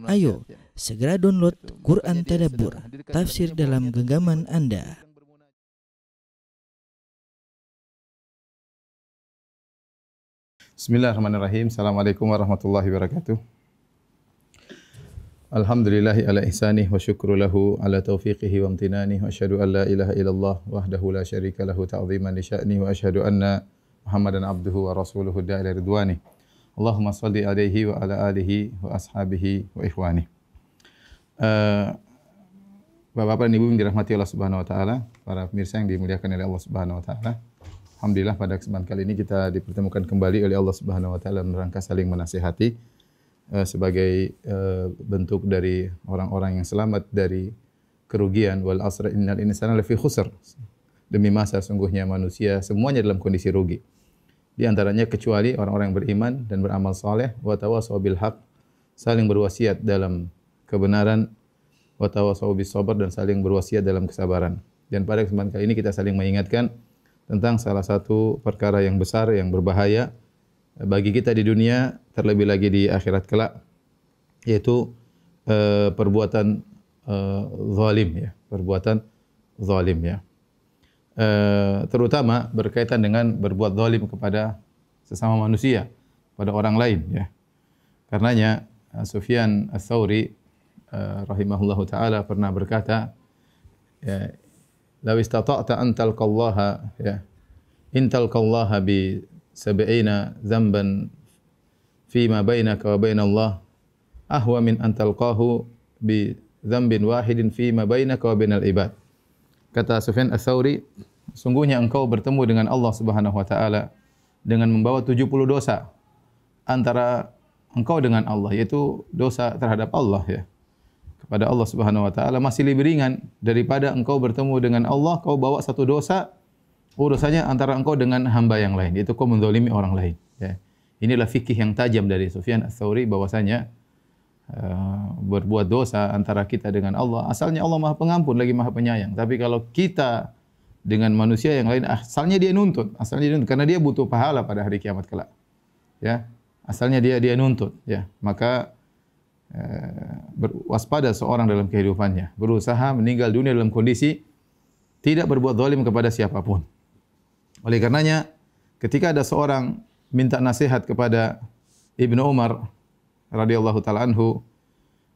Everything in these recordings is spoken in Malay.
Ayo, segera download Quran Tadabbur, tafsir dalam genggaman Anda. Bismillahirrahmanirrahim. Assalamualaikum warahmatullahi wabarakatuh. Alhamdulillahi ala ihsanih wa syukru lahu ala taufiqihi wa amtinanih wa asyhadu an la ilaha illallah wahdahu la syarika lahu ta'ziman li sya'ni wa asyhadu anna Muhammadan abduhu wa rasuluhu da'ila ridwani. Allahumma salli alaihi wa ala alihi wa ashabihi wa ikhwani. Bapak-bapak dan ibu yang dirahmati Allah Subhanahu wa taala, para pemirsa yang dimuliakan oleh Allah Subhanahu wa taala. Alhamdulillah pada kesempatan kali ini kita dipertemukan kembali oleh Allah Subhanahu wa taala dalam rangka saling menasihati sebagai bentuk dari orang-orang yang selamat dari kerugian. Wal asr innal insana lafi khusr. Demi masa sungguhnya manusia semuanya dalam kondisi rugi. Di antaranya kecuali orang-orang yang beriman dan beramal saleh, wa tawassaw bil haq, saling berwasiat dalam kebenaran, wa tawassaw bis sabr, dan saling berwasiat dalam kesabaran. Dan pada kesempatan kali ini kita saling mengingatkan tentang salah satu perkara yang besar yang berbahaya bagi kita di dunia, terlebih lagi di akhirat kelak, yaitu perbuatan zalim ya, perbuatan zalim ya. Terutama berkaitan dengan berbuat zalim kepada sesama manusia, pada orang lain ya. Karenanya Sufyan Ats-Tsauri rahimahullahu taala pernah berkata, ya, law istata'ta an talqallaha ya, in talqallaha bi sab'ina dzamban fi ma bainaka wa bainallah ahwa min an talqahu bi dzambin wahidin fi ma bainaka wa bainal ibad. Kata Sufyan Ats-Tsauri, sungguhnya engkau bertemu dengan Allah Subhanahu wa taala dengan membawa 70 dosa antara engkau dengan Allah, yaitu dosa terhadap Allah ya. Kepada Allah Subhanahu wa taala masih lebih ringan daripada engkau bertemu dengan Allah, kau bawa satu dosa, urusannya antara engkau dengan hamba yang lain, yaitu kau menzalimi orang lain ya. Inilah fikih yang tajam dari Sufyan Ats-Tsauri, bahwasanya berbuat dosa antara kita dengan Allah, asalnya Allah Maha Pengampun lagi Maha Penyayang. Tapi kalau kita dengan manusia yang lain, asalnya dia nuntut, karena dia butuh pahala pada hari kiamat kelak. Ya, asalnya dia nuntut. Ya, maka berwaspada seorang dalam kehidupannya, berusaha meninggal dunia dalam kondisi tidak berbuat zalim kepada siapapun. Oleh karenanya, ketika ada seorang minta nasihat kepada Ibnu Umar radhiyallahu taala anhu,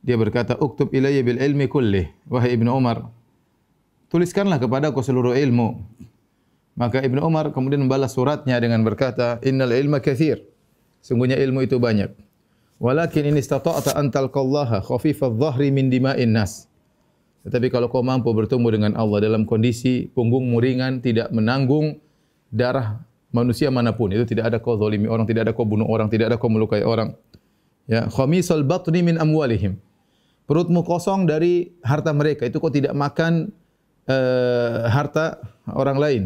dia berkata, "Uktub ilayya bil ilmi kullih." Wahai Ibnu Umar, tuliskanlah kepadaku seluruh ilmu. Maka Ibnu Umar kemudian membalas suratnya dengan berkata, "Innal ilma katsir." Sungguhnya ilmu itu banyak. "Walakin in istata'ta an talqallaha khafifadh dhahri min dima'in nas." Tetapi kalau kau mampu bertemu dengan Allah dalam kondisi punggungmu ringan, tidak menanggung darah manusia manapun, itu tidak ada kau zalimi orang, tidak ada kau bunuh orang, tidak ada kau melukai orang. Ya, khamisal batni min amwalihim. Perutmu kosong dari harta mereka, itu kau tidak makan harta orang lain.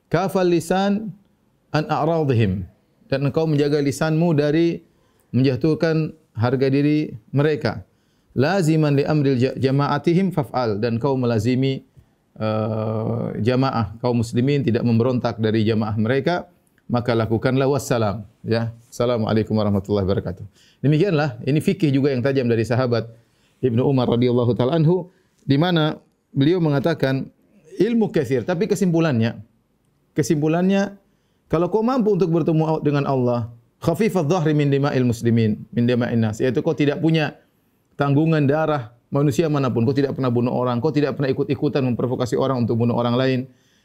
Kafal lisan an a'radhihim, dan engkau menjaga lisanmu dari menjatuhkan harga diri mereka. Laziman li amril jama'atihim faf'al, dan kau melazimi jamaah kaum muslimin, tidak memberontak dari jamaah mereka, maka lakukanlah. Wassalam ya. Assalamualaikum warahmatullahi wabarakatuh. Demikianlah, ini fikih juga yang tajam dari sahabat Ibnu Umar radhiyallahu taala anhu, di mana beliau mengatakan ilmu katsir, tapi kesimpulannya kalau kau mampu untuk bertemu dengan Allah, khafifadh dhahri min dima'il muslimin, min dima'in nas, yaitu kau tidak punya tanggungan darah manusia manapun, kau tidak pernah bunuh orang, kau tidak pernah ikut-ikutan memprovokasi orang untuk bunuh orang lain,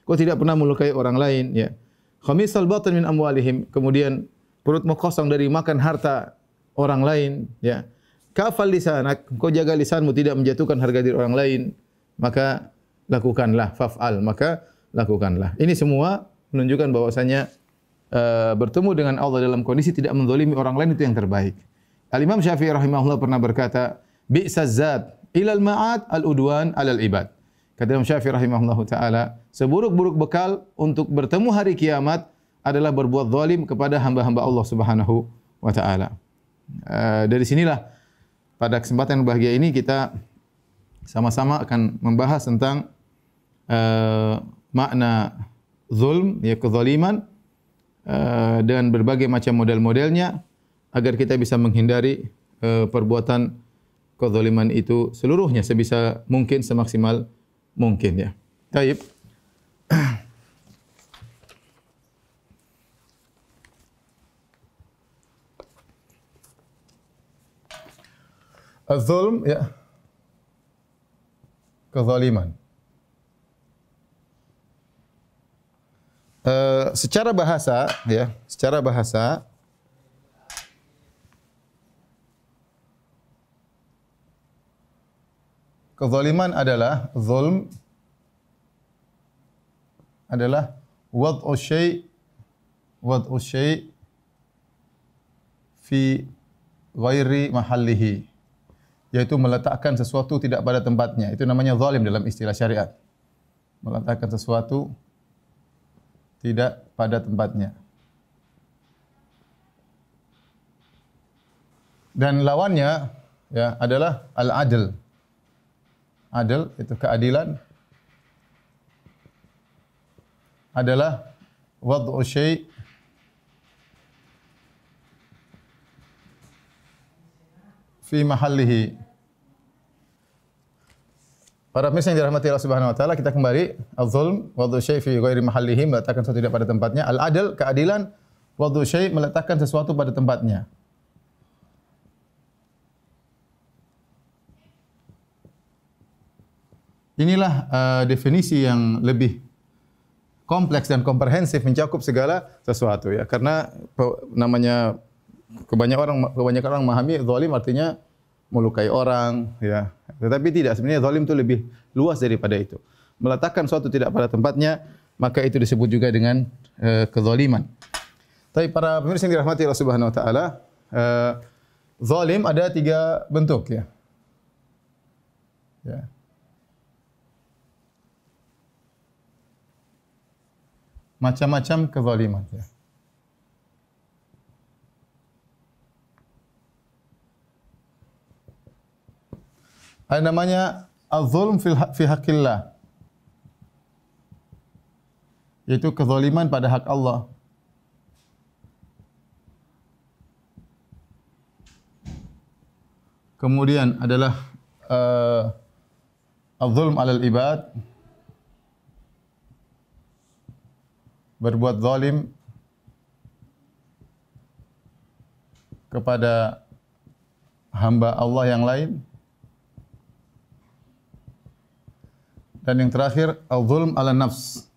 kau tidak pernah melukai orang lain ya. Khamisal batin min amwalihim, kemudian perutmu kosong dari makan harta orang lain ya. Kafal lisanak, kau jaga lisanmu tidak menjatuhkan harga diri orang lain, maka lakukanlah. Faf'al, maka lakukanlah. Ini semua menunjukkan bahwasanya bertemu dengan Allah dalam kondisi tidak menzalimi orang lain itu yang terbaik. Al-Imam Syafi'i rahimahullah pernah berkata, bi'saz zad ilal ma'ad al-udwan alal ibad. Kata Imam Syafi'i rahimahullah taala, seburuk-buruk bekal untuk bertemu hari kiamat adalah berbuat zalim kepada hamba-hamba Allah Subhanahu wa taala. Dari sinilah pada kesempatan yang bahagia ini kita sama-sama akan membahas tentang makna zulm, ya, kezaliman, dan berbagai macam model-modelnya agar kita bisa menghindari perbuatan kezaliman itu seluruhnya sebisa mungkin, semaksimal mungkin ya. Baik. Az-zulm ya. Kezaliman. Secara bahasa ya, secara bahasa kezaliman adalah zulm adalah wad'u syai' fi ghairi mahallihi, yaitu meletakkan sesuatu tidak pada tempatnya. Itu namanya zalim dalam istilah syariat. Meletakkan sesuatu tidak pada tempatnya. Dan lawannya ya adalah al-adl. Adl itu keadilan. Adalah wad'u syai' fi mahallihi. Para pemirsa yang dirahmati Allah Subhanahu wa taala, kita kembali az-zulm wad'u syai' fi ghairi mahallihi, meletakkan sesuatu tidak pada tempatnya. Al-adl, keadilan, wad'u syai', meletakkan sesuatu pada tempatnya. Inilah definisi yang lebih kompleks dan komprehensif, mencakup segala sesuatu ya. Karena namanya kebanyakan orang memahami zalim artinya melukai orang ya. Tetapi tidak, sebenarnya zalim itu lebih luas daripada itu. Meletakkan suatu tidak pada tempatnya, maka itu disebut juga dengan kezaliman. Tapi para pemirsa yang dirahmati Allah Subhanahu wa taala, zalim ada 3 bentuk ya. Ya. Macam-macam kezaliman ya. Ada namanya az-zulm fi haqqillah, yaitu kezaliman pada hak Allah. Kemudian adalah az-zulm 'alal ibad, berbuat zalim kepada hamba Allah yang lain. Dan yang terakhir, az-zulm 'ala nafs.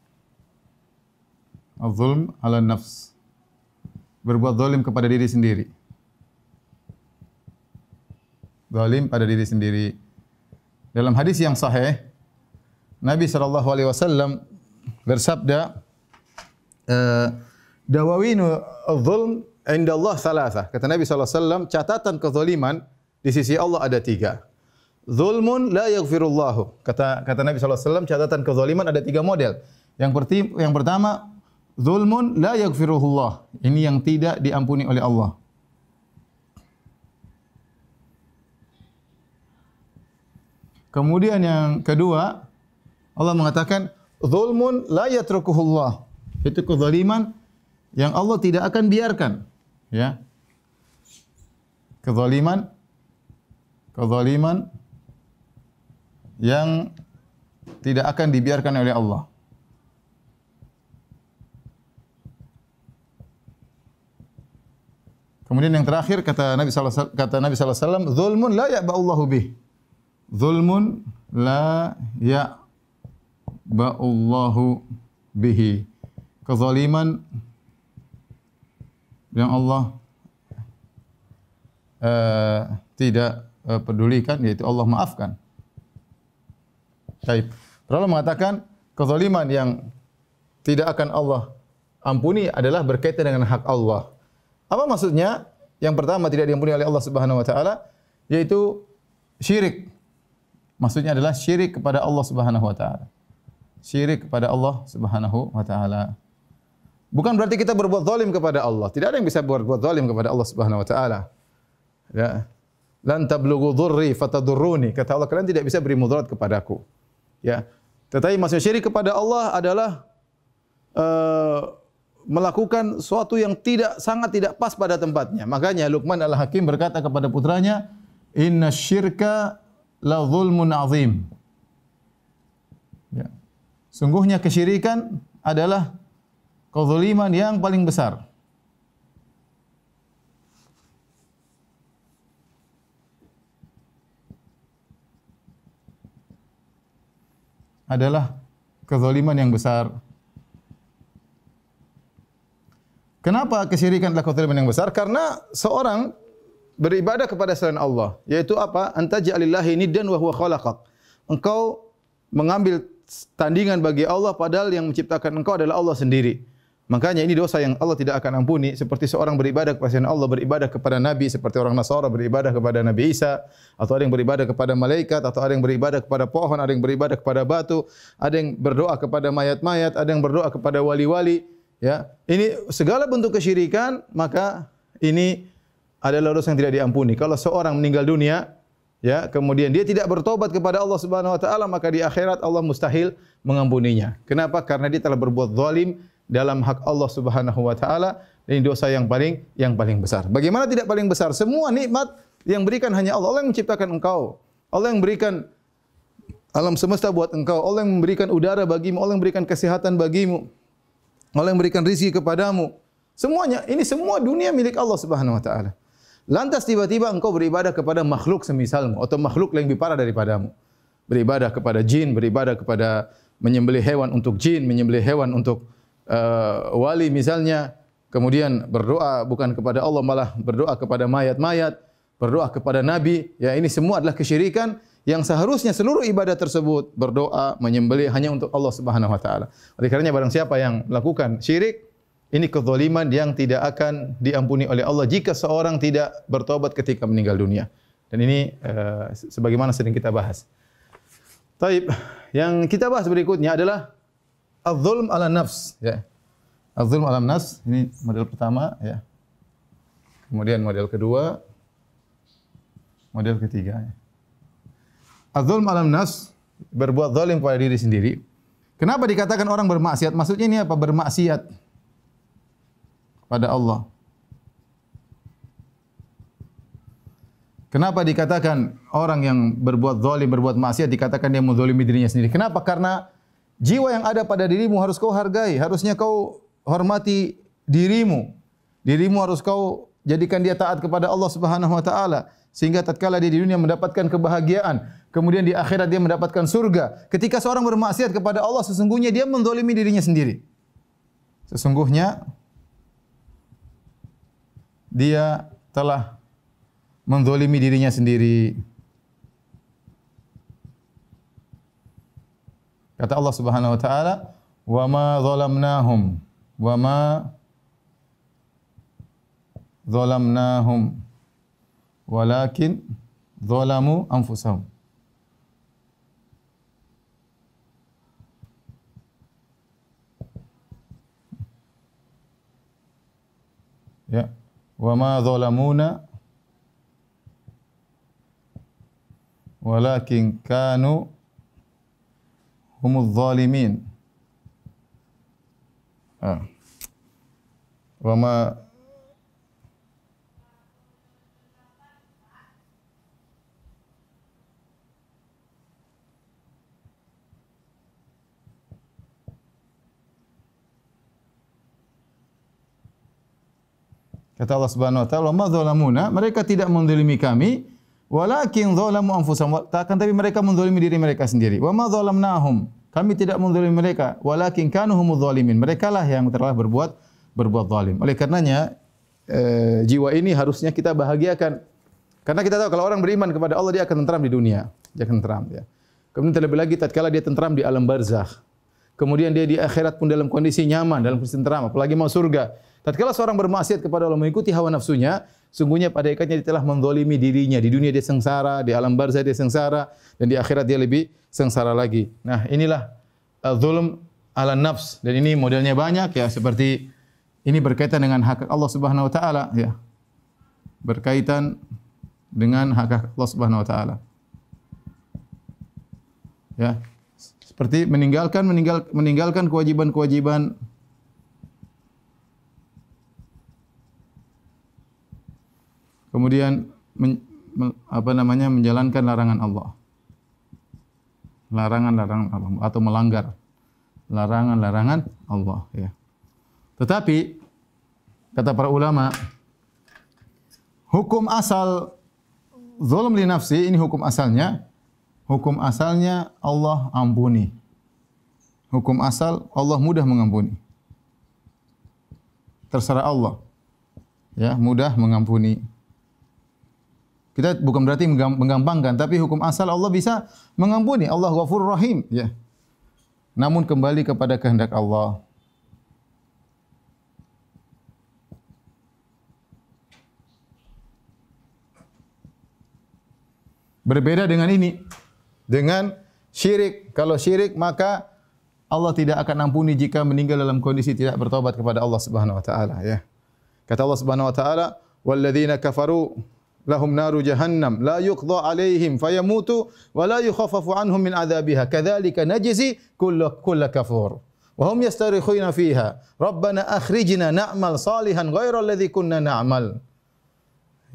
Az-zulm 'ala nafs. Berbuat zalim kepada diri sendiri. Zalim pada diri sendiri. Dalam hadis yang sahih, Nabi sallallahu alaihi wasallam bersabda, dawawinu az-zulm inda Allah thalatha. Kata Nabi sallallahu alaihi wasallam, catatan kezaliman di sisi Allah ada 3. Zulmun la yaghfirullahu. Kata Nabi sallallahu alaihi wasallam, catatan kezaliman ada 3 model. Yang pertama, zulmun la yaghfirullah. Ini yang tidak diampuni oleh Allah. Kemudian yang kedua, Allah mengatakan zulmun la yatrukuhullah. Itu kezaliman yang Allah tidak akan biarkan, ya. Kezaliman yang tidak akan dibiarkan oleh Allah. Kemudian yang terakhir kata Nabi sallallahu alaihi wasallam, zulmun la ya'ba'ullahu bih. Zulmun la ya'ba'ullahu bihi. Kezaliman yang Allah tidak pedulikan, yaitu Allah maafkan. Baik. Allah mengatakan kezaliman yang tidak akan Allah ampuni adalah berkaitan dengan hak Allah. Apa maksudnya? Yang pertama tidak diampuni oleh Allah Subhanahu wa taala, yaitu syirik. Maksudnya adalah syirik kepada Allah Subhanahu wa taala. Syirik kepada Allah Subhanahu wa taala. Bukan berarti kita berbuat zalim kepada Allah. Tidak ada yang bisa berbuat zalim kepada Allah Subhanahu wa taala. Ya. Lan tablughu dhurri fatadurruni. Kata Allah, kalian tidak bisa beri mudarat kepadaku. Ya. Tetapi maksud syirik kepada Allah adalah melakukan sesuatu yang sangat tidak pas pada tempatnya. Makanya Luqman Al-Hakim berkata kepada putranya, Inna syirka la zulmun azim. Ya. Sungguhnya kesyirikan adalah kezaliman yang paling besar. Adalah kezaliman yang besar. Kenapa kesyirikan adalah kezaliman yang besar? Karena seorang beribadah kepada selain Allah, yaitu apa? Anta ja'alillahi niddan wa huwa khalaqak. Engkau mengambil tandingan bagi Allah padahal yang menciptakan engkau adalah Allah sendiri. Makanya ini dosa yang Allah tidak akan ampuni, seperti seorang beribadah kepada selain Allah, beribadah kepada nabi seperti orang Nasara beribadah kepada Nabi Isa, atau ada yang beribadah kepada malaikat, atau ada yang beribadah kepada pohon, ada yang beribadah kepada batu, ada yang berdoa kepada mayat-mayat, ada yang berdoa kepada wali-wali. Ya, ini segala bentuk kesyirikan, maka ini adalah dosa yang tidak diampuni. Kalau seorang meninggal dunia, ya, kemudian dia tidak bertobat kepada Allah Subhanahu wa taala, maka di akhirat Allah mustahil mengampuninya. Kenapa? Karena dia telah berbuat zalim dalam hak Allah Subhanahu wa taala. Ini dosa yang paling besar. Bagaimana tidak paling besar? Semua nikmat yang berikan hanya Allah. Allah yang menciptakan engkau. Allah yang berikan alam semesta buat engkau. Allah yang memberikan udara bagimu, Allah yang memberikan kesehatan bagimu. Allah yang memberikan rezeki kepadamu. Semuanya, ini semua dunia milik Allah Subhanahu wa taala. Lantas tiba-tiba engkau beribadah kepada makhluk semisalmu atau makhluk yang lebih parah daripadamu. Beribadah kepada jin, beribadah kepada menyembelih hewan untuk jin, menyembelih hewan untuk wali misalnya. Kemudian berdoa bukan kepada Allah, malah berdoa kepada mayat-mayat, berdoa kepada nabi. Ya, ini semua adalah kesyirikan yang seharusnya seluruh ibadah tersebut berdoa, menyembelih hanya untuk Allah Subhanahu wa taala. Oleh karenanya barang siapa yang melakukan syirik, ini kezaliman yang tidak akan diampuni oleh Allah jika seorang tidak bertobat ketika meninggal dunia. Dan ini sebagaimana sering kita bahas. Taib, yang kita bahas berikutnya adalah az-zulm ala nafs, ya. Az-zulm ala nafs, ini model pertama, ya. Kemudian model kedua, model ketiga, ya. Az-zulm ala nafs, berbuat zalim pada diri sendiri. Kenapa dikatakan orang bermaksiat? Maksudnya ini apa? Bermaksiat pada Allah. Kenapa dikatakan orang yang berbuat zalim, berbuat maksiat, dikatakan dia menzalimi dirinya sendiri? Kenapa? Karena jiwa yang ada pada dirimu harus kau hargai, harusnya kau hormati dirimu. Dirimu harus kau jadikan dia taat kepada Allah Subhanahu wa taala, sehingga tatkala dia di dunia mendapatkan kebahagiaan, kemudian di akhirat dia mendapatkan surga. Ketika seorang bermaksiat kepada Allah, sesungguhnya dia menzalimi dirinya sendiri. Sesungguhnya dia telah menzalimi dirinya sendiri. Kata Allah Subhanahu wa taala, "Wa ma zalamnahum wa ma zalamnahum walakin zalamu anfusahum." Ya, wa ma zalamuna walakin kanu humuz zalimin. Wa ma Kata Allah Subhanahu wa taala, "Ma zalamuna," mereka tidak menzalimi kami, walakin zalamu anfusahum, tapi mereka menzalimi diri mereka sendiri. "Wa ma zalamnahum," kami tidak menzalimi mereka, walakin kanu humuz zalimin, merekalah yang telah berbuat zalim. Oleh karenanya jiwa ini harusnya kita bahagiakan. Karena kita tahu kalau orang beriman kepada Allah, dia akan tentram di dunia, dia akan tentram, ya. Kemudian terlebih lagi tatkala dia tentram di alam barzakh. Kemudian dia di akhirat pun dalam kondisi nyaman, dalam kondisi tentram, apalagi mau surga. Tatkala seorang bermaksiat kepada Allah, mengikuti hawa nafsunya, sungguhnya pada hakikatnya dia telah menzalimi dirinya. Di dunia dia sengsara, di alam barzakh dia sengsara, dan di akhirat dia lebih sengsara lagi. Nah, inilah zulm ala nafs, dan ini modelnya banyak, ya, seperti ini berkaitan dengan hak Allah Subhanahu wa taala, ya. Berkaitan dengan hak Allah Subhanahu wa taala. Ya. Seperti meninggalkan kewajiban-kewajiban, kemudian menjalankan larangan Allah. Larangan-larangan Allah atau melanggar larangan-larangan Allah, ya. Tetapi kata para ulama, hukum asal zulm li nafsi ini hukum asalnya Allah ampuni. Hukum asal Allah mudah mengampuni. Terserah Allah. Ya, mudah mengampuni. Kita bukan berarti menggampangkan, tapi hukum asal Allah bisa mengampuni. Allah Ghafurur Rahim, ya. Namun kembali kepada kehendak Allah. Berbeda dengan ini, dengan syirik. Kalau syirik maka Allah tidak akan ampuni jika meninggal dalam kondisi tidak bertobat kepada Allah Subhanahu wa taala, ya. Kata Allah Subhanahu wa taala, "Walladzina kafaru lahum naru jahannam la yuqda 'alaihim fayamutu wa la yukhaffafu 'anhum min 'adzabiha kadzalika najzi kull kafur wa hum yastarikhuna fiha rabbana akhrijna na'mal salihan ghayra alladzi kunna na'mal."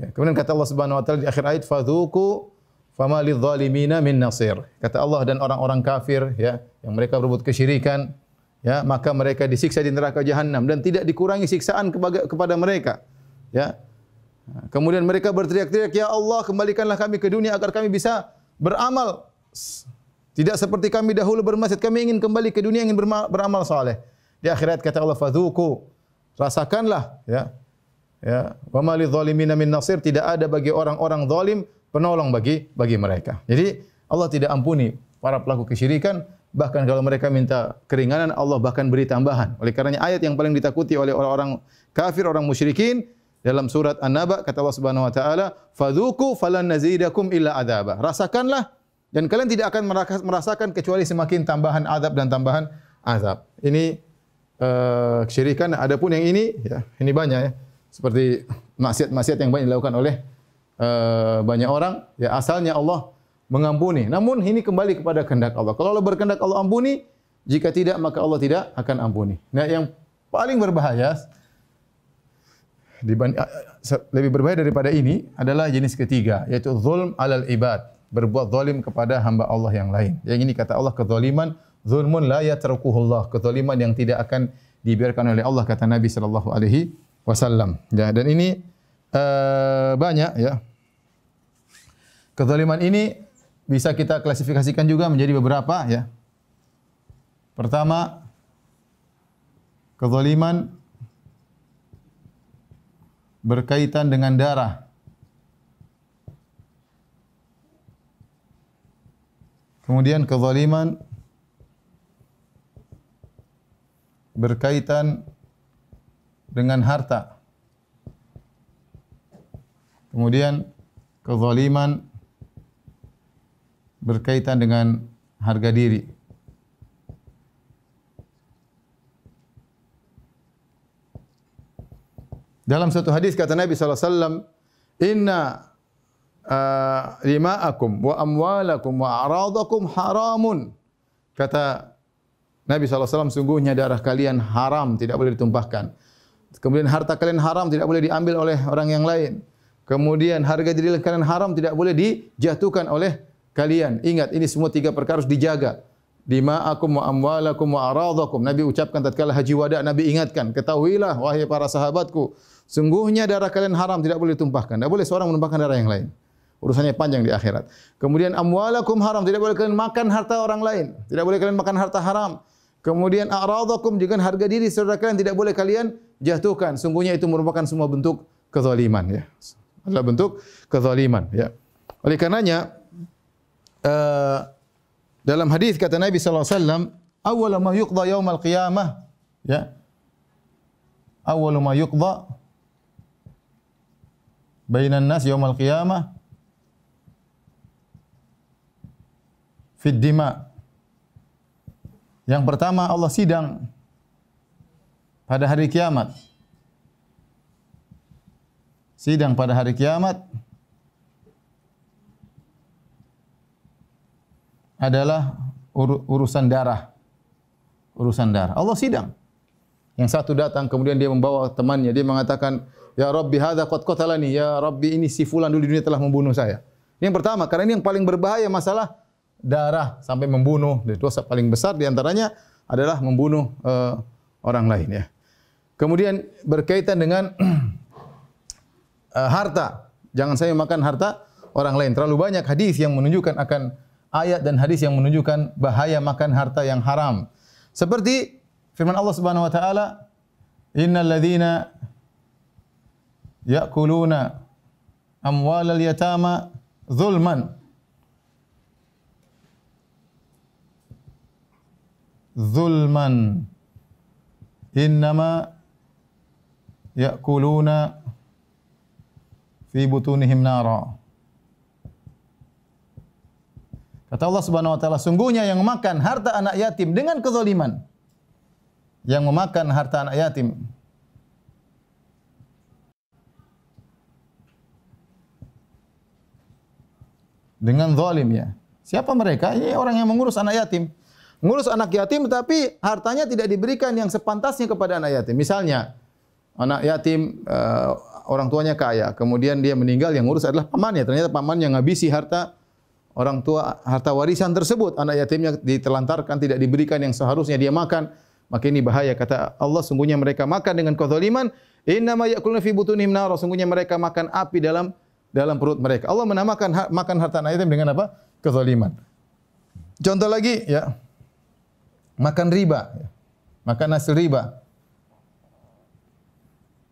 Ya, kemudian kata Allah Subhanahu wa taala di akhir ayat, "Fadzuqu fama lidzalimina min nasir." Kata Allah, dan orang-orang kafir, ya, yang mereka berbuat kesyirikan, ya, maka mereka disiksa di neraka jahanam dan tidak dikurangi siksaan kepada mereka, ya. Kemudian mereka berteriak-teriak, "Ya Allah, kembalikanlah kami ke dunia agar kami bisa beramal. Tidak seperti kami dahulu bermaksiat, kami ingin kembali ke dunia, ingin beramal saleh." Di akhirat kata Allah, "Fadzuqu," rasakanlah, ya. Ya, "wa ma lidzalimina min nasir," tidak ada bagi orang-orang zalim penolong bagi mereka. Jadi Allah tidak ampuni para pelaku kesyirikan, bahkan kalau mereka minta keringanan Allah bahkan beri tambahan. Oleh karenanya ayat yang paling ditakuti oleh orang-orang kafir, orang musyrikin dalam surat An-Naba, kata Allah Subhanahu wa taala, "Fadzuqu falan nazidakum illa adzaba." Rasakanlah dan kalian tidak akan merasakan kecuali semakin tambahan azab dan tambahan azab. Ini kesyirikan. Adapun yang ini, ya, ini banyak, ya. Seperti maksiat-maksiat yang banyak dilakukan oleh banyak orang, ya, asalnya Allah mengampuni. Namun ini kembali kepada kehendak Allah. Kalau Allah berkehendak Allah ampuni, jika tidak maka Allah tidak akan ampuni. Nah, yang paling berbahaya, lebih berbahaya daripada ini adalah jenis ketiga, yaitu zulm alal ibad, berbuat zalim kepada hamba Allah yang lain. Yang ini kata Allah, kezaliman zulmun la yatrukuhullah, kezaliman yang tidak akan dibiarkan oleh Allah, kata Nabi sallallahu alaihi wasallam. Ya, dan ini banyak, ya. Kezaliman ini bisa kita klasifikasikan juga menjadi beberapa, ya. Pertama, kezaliman berkaitan dengan darah. Kemudian kezaliman berkaitan dengan harta. Kemudian kezaliman berkaitan dengan harga diri. Dalam satu hadis kata Nabi sallallahu alaihi wasallam, "Inna rima'akum wa amwalakum wa a'radakum haramun." Kata Nabi sallallahu alaihi wasallam, sungguhnya darah kalian haram, tidak boleh ditumpahkan. Kemudian harta kalian haram, tidak boleh diambil oleh orang yang lain. Kemudian harga diri kalian haram, tidak boleh dijatuhkan oleh kalian. Ingat, ini semua tiga perkara harus dijaga. Dima'akum wa amwalakum wa a'radakum. Nabi ucapkan tatkala haji wada, Nabi ingatkan, ketahuilah wahai para sahabatku, sungguhnya darah kalian haram, tidak boleh ditumpahkan. Tidak boleh seorang menumpahkan darah yang lain. Urusannya panjang di akhirat. Kemudian amwalakum haram, tidak boleh kalian makan harta orang lain. Tidak boleh kalian makan harta haram. Kemudian a'radakum, juga harga diri saudara kalian tidak boleh kalian jatuhkan. Sungguhnya itu merupakan semua bentuk kezaliman, ya. Adalah bentuk kezaliman, ya. Oleh karenanya dalam hadis kata Nabi sallallahu alaihi wasallam, "Awwalu ma yuqda yaumal qiyamah," ya. Awwalu ma yuqda bainan nas yaumal qiyamah fid dima. Yang pertama Allah sidang pada hari kiamat. Sidang pada hari kiamat adalah urusan darah. Urusan darah. Allah sidang. Yang satu datang kemudian dia membawa temannya, dia mengatakan, "Ya Rabbi hadza qad qatalani." Ya Rabbi, ini si fulan dulu di dunia telah membunuh saya. Ini yang pertama, karena ini yang paling berbahaya masalah darah sampai membunuh. Dosa paling besar di antaranya adalah membunuh orang lain ya. Kemudian berkaitan dengan harta. Jangan sampai makan harta orang lain. Terlalu banyak hadis yang menunjukkan akan ayat dan hadis yang menunjukkan bahaya makan harta yang haram. Seperti firman Allah Subhanahu wa taala, "Innal ladzina ya'kuluna amwalal yatama zulman." Zulman innama ya'kuluna fi butunihim nara. Kata Allah Subhanahu wa taala, sungguhnya yang memakan harta anak yatim dengan kezaliman. Yang memakan harta anak yatim dengan zalim ya. Siapa mereka? Ini orang yang mengurus anak yatim. Mengurus anak yatim tapi hartanya tidak diberikan yang sepantasnya kepada anak yatim. Misalnya, anak yatim orang tuanya kaya, kemudian dia meninggal, yang ngurus adalah pamannya. Ternyata paman yang ngabisi harta orang tua, harta warisan tersebut. Anak yatimnya ditelantarkan, tidak diberikan yang seharusnya dia makan. Maka ini bahaya. Kata Allah, sungguhnya mereka makan dengan kezaliman. Innama ya'kuluna fi butunihim nar. Sungguhnya mereka makan api dalam perut mereka. Allah menamakan makan harta anak yatim dengan apa? Kezaliman. Contoh lagi ya. Makan riba. Makan hasil riba.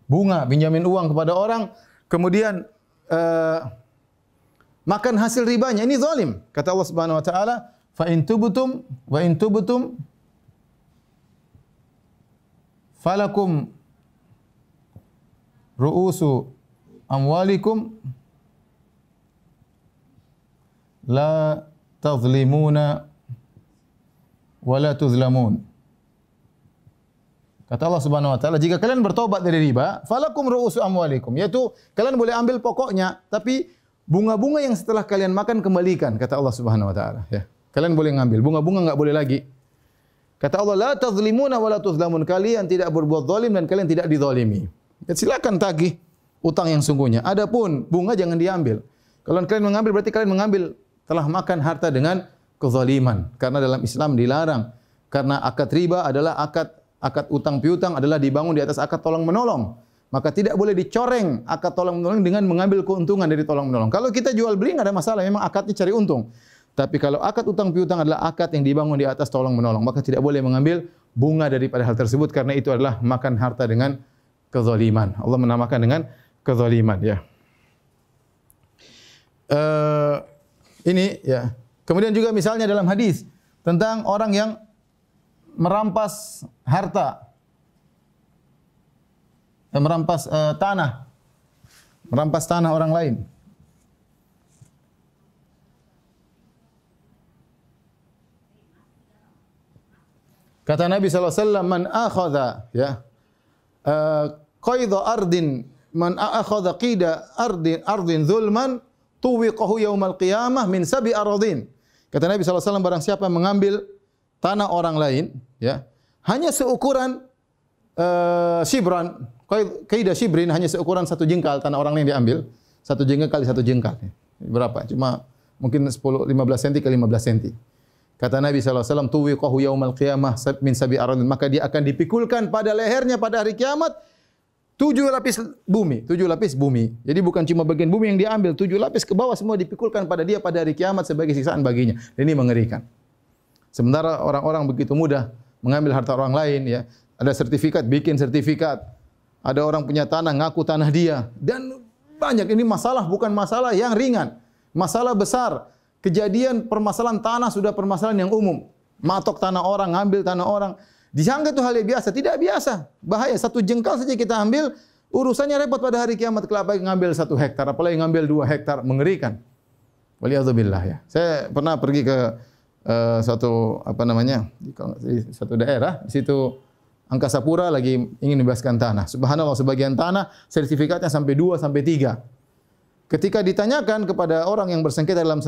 Bunga, pinjamin uang kepada orang, kemudian makan hasil ribanya, ini zalim. Kata Allah Subhanahu wa taala, "Fa in tubtum falakum ru'usu amwalikum la tazlimuna wa la tuzlamun." Kata Allah Subhanahu wa taala, jika kalian bertobat dari riba, falakum ru'usu amwalikum, yaitu kalian boleh ambil pokoknya, tapi bunga-bunga yang setelah kalian makan kembalikan, kata Allah Subhanahu wa taala ya. Kalian boleh ngambil, bunga-bunga enggak boleh lagi. Kata Allah, la tazlimuna wa la tuzlamun, kalian tidak berbuat zalim dan kalian tidak dizalimi. Ya, silakan tagih utang yang sungguhnya. Adapun bunga jangan diambil. Kalau kalian mengambil berarti kalian mengambil telah makan harta dengan kezaliman. Karena dalam Islam dilarang. Karena akad riba adalah akad utang piutang adalah dibangun di atas akad tolong menolong. Maka tidak boleh dicoreng akad tolong menolong dengan mengambil keuntungan dari tolong menolong. Kalau kita jual beli enggak ada masalah, memang akadnya cari untung. Tapi kalau akad utang piutang adalah akad yang dibangun di atas tolong menolong, maka tidak boleh mengambil bunga daripada hal tersebut karena itu adalah makan harta dengan kezaliman. Allah menamakan dengan kezaliman ya. Ini ya. Kemudian juga misalnya dalam hadis tentang orang yang merampas harta, merampas tanah, merampas tanah orang lain. Kata Nabi sallallahu alaihi wasallam, man akhadha ya qaida ardin, man akhadha qida ardin zulman tuwiqahu yaumal qiyamah min sabi aradin. Kata Nabi sallallahu alaihi wasallam, barang siapa mengambil tanah orang lain ya, hanya seukuran shibran, qaida shibrin, hanya seukuran satu jengkal tanah orang lain diambil, satu jengkal kali satu jengkal. Berapa? Cuma mungkin 10 15 cm ke 15 cm. Kata Nabi SAW, tuwiqahu yaumal qiyamah min sabi aradin, maka dia akan dipikulkan pada lehernya pada hari kiamat 7 lapis bumi, 7 lapis bumi. Jadi bukan cuma bagian bumi yang diambil, 7 lapis ke bawah semua dipikulkan pada dia pada hari kiamat sebagai siksaan baginya. Dan ini mengerikan. Sementara orang-orang begitu mudah mengambil harta orang lain ya. Ada sertifikat, bikin sertifikat. Ada orang punya tanah, ngaku tanah dia. Dan banyak, ini masalah bukan masalah yang ringan. Masalah besar. Kejadian permasalahan tanah sudah permasalahan yang umum. Matok tanah orang, ngambil tanah orang. Disangka itu hal yang biasa, tidak biasa. Bahaya, satu jengkal saja kita ambil, urusannya repot pada hari kiamat. Kelapa ngambil 1 hektar, apalagi ngambil 2 hektar, mengerikan. Waliyadzubillah ya. Saya pernah pergi ke satu satu daerah, di situ Angkasa Pura lagi ingin membebaskan tanah. Subhanallah, sebagian tanah sertifikatnya sampai 2 sampai 3. Ketika ditanyakan kepada orang yang bersengketa dalam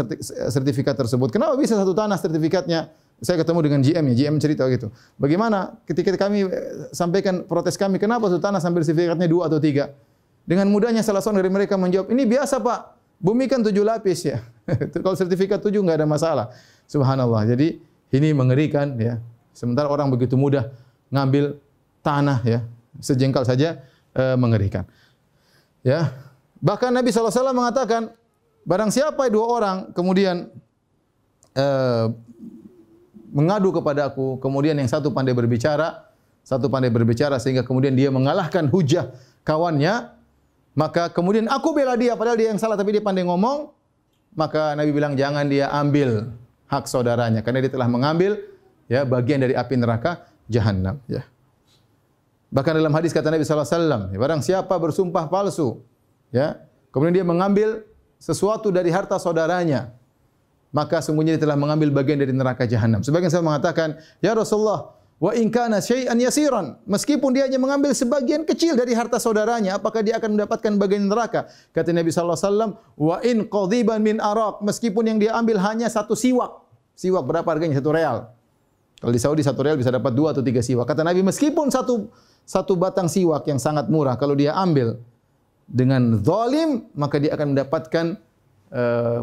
sertifikat tersebut, kenapa bisa satu tanah sertifikatnya Saya ketemu dengan GM-nya, GM cerita gitu. Bagaimana ketika kami sampaikan protes kami, kenapa Sultanah sambil sertifikatnya 2 atau 3? Dengan mudahnya salah seorang dari mereka menjawab, ini biasa Pak, bumi kan 7 lapis ya. Kalau sertifikat 7 enggak ada masalah. Subhanallah. Jadi ini mengerikan ya. Sementara orang begitu mudah ngambil tanah ya, sejengkal saja mengerikan. Ya. Bahkan Nabi SAW mengatakan, barang siapa 2 orang kemudian mengadu kepada aku, kemudian yang satu pandai berbicara sehingga kemudian dia mengalahkan hujah kawannya, maka kemudian aku bela dia padahal dia yang salah tapi dia pandai ngomong, maka Nabi bilang jangan dia ambil hak saudaranya karena dia telah mengambil ya bagian dari api neraka jahanam ya. Bahkan dalam hadis kata Nabi sallallahu alaihi wasallam, barang siapa bersumpah palsu ya, kemudian dia mengambil sesuatu dari harta saudaranya, maka sungguhnya dia telah mengambil bagian dari neraka jahanam. Sebagian saya mengatakan, ya Rasulullah, wa in kana syai'an yasiran, meskipun dia hanya mengambil sebagian kecil dari harta saudaranya, apakah dia akan mendapatkan bagian neraka? Kata Nabi sallallahu alaihi wasallam, wa in qadhiban min araq, meskipun yang dia ambil hanya 1 siwak. Siwak berapa harganya? 1 real. Kalau di Saudi 1 real bisa dapat 2 atau 3 siwak. Kata Nabi, meskipun satu batang siwak yang sangat murah, kalau dia ambil dengan zalim, maka dia akan mendapatkan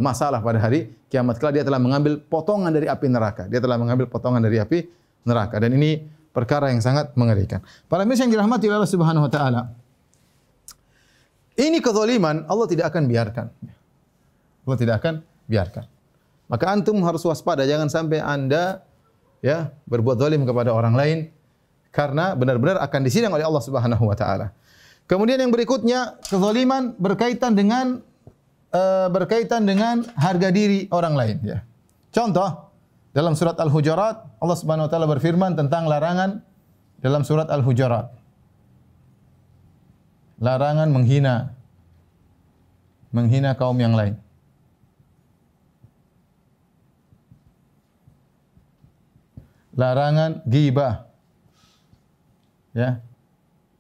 masalah pada hari kiamat kelak. Dia telah mengambil potongan dari api neraka. Dia telah mengambil potongan dari api neraka. Dan ini perkara yang sangat mengerikan. Para mirsa yang dirahmati oleh Allah Subhanahu wa taala. Ini kezaliman Allah tidak akan biarkan. Allah tidak akan biarkan. Maka antum harus waspada, jangan sampai Anda ya berbuat zalim kepada orang lain karena benar-benar akan disidang oleh Allah Subhanahu wa taala. Kemudian yang berikutnya, kezaliman berkaitan dengan harga diri orang lain ya. Contoh dalam surat Al-Hujurat Allah Subhanahu wa taala berfirman tentang larangan dalam surat Al-Hujurat. Larangan menghina kaum yang lain. Larangan ghibah. Ya.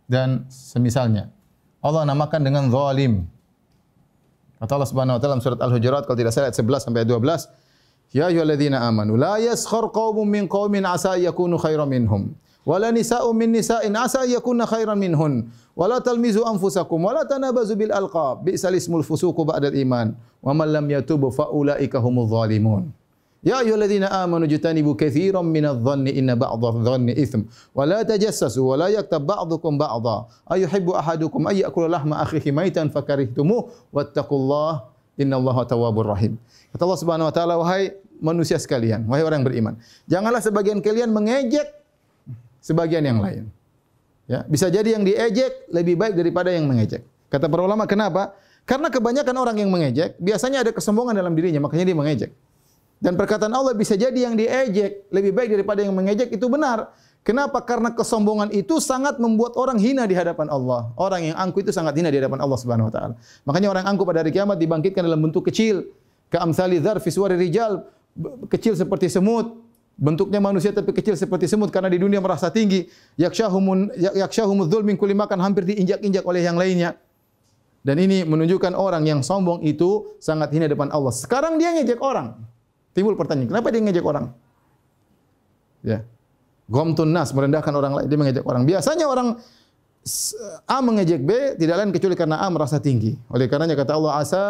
Dan semisalnya. Allah namakan dengan zalim. Kata Allah Subhanahu wa taala dalam surat Al-Hujurat kalau tidak salah ayat 11 sampai 12, ya ayyuhalladzina amanu la yaskhar qaumun min qaumin asa yakunu khairan minhum wala nisa'un min nisa'in asa yakunna khairan minhun wala talmizu anfusakum wala tanabazu bil alqab bi'sal ismul fusuqu ba'dal iman wa man lam yatub fa ulaika humudz zalimun. Ya ayyuhalladzina amanu jtanibu katsiran minadh-dhanni inna ba'dadh-dhanni itsm wa la tajassasu wa la yaktab ba'dukum ba'dha ayuhibbu ahadukum ay ya'kula lahma akhihi maitan fakarihtumuh wattaqullaha innallaha tawwabur rahim. Kata Allah Subhanahu wa taala, wahai manusia sekalian, wahai orang beriman, janganlah sebagian kalian mengejek sebagian yang lain. Ya, bisa jadi yang diejek lebih baik daripada yang mengejek. Kata para ulama, kenapa? Karena kebanyakan orang yang mengejek biasanya ada kesombongan dalam dirinya, makanya dia mengejek. Dan perkataan Allah bisa jadi yang diejek lebih baik daripada yang mengejek itu benar. Kenapa? Karena kesombongan itu sangat membuat orang hina di hadapan Allah. Orang yang angkuh itu sangat hina di hadapan Allah Subhanahu wa taala. Makanya orang angkuh pada hari kiamat dibangkitkan dalam bentuk kecil, ka'amsali dzar fi suwari rijal, kecil seperti semut. Bentuknya manusia tapi kecil seperti semut karena di dunia merasa tinggi. Yakshahumudz dzul min kulli makan, hampir diinjak-injak oleh yang lainnya. Dan ini menunjukkan orang yang sombong itu sangat hina di depan Allah. Sekarang dia ngejek orang. Timbul pertanyaan, kenapa dia ngejek orang? Ya. Ghamtun nas, merendahkan orang lain, dia mengejek orang. Biasanya orang A mengejek B tidak lain kecuali karena A merasa tinggi. Oleh karenanya kata Allah, asa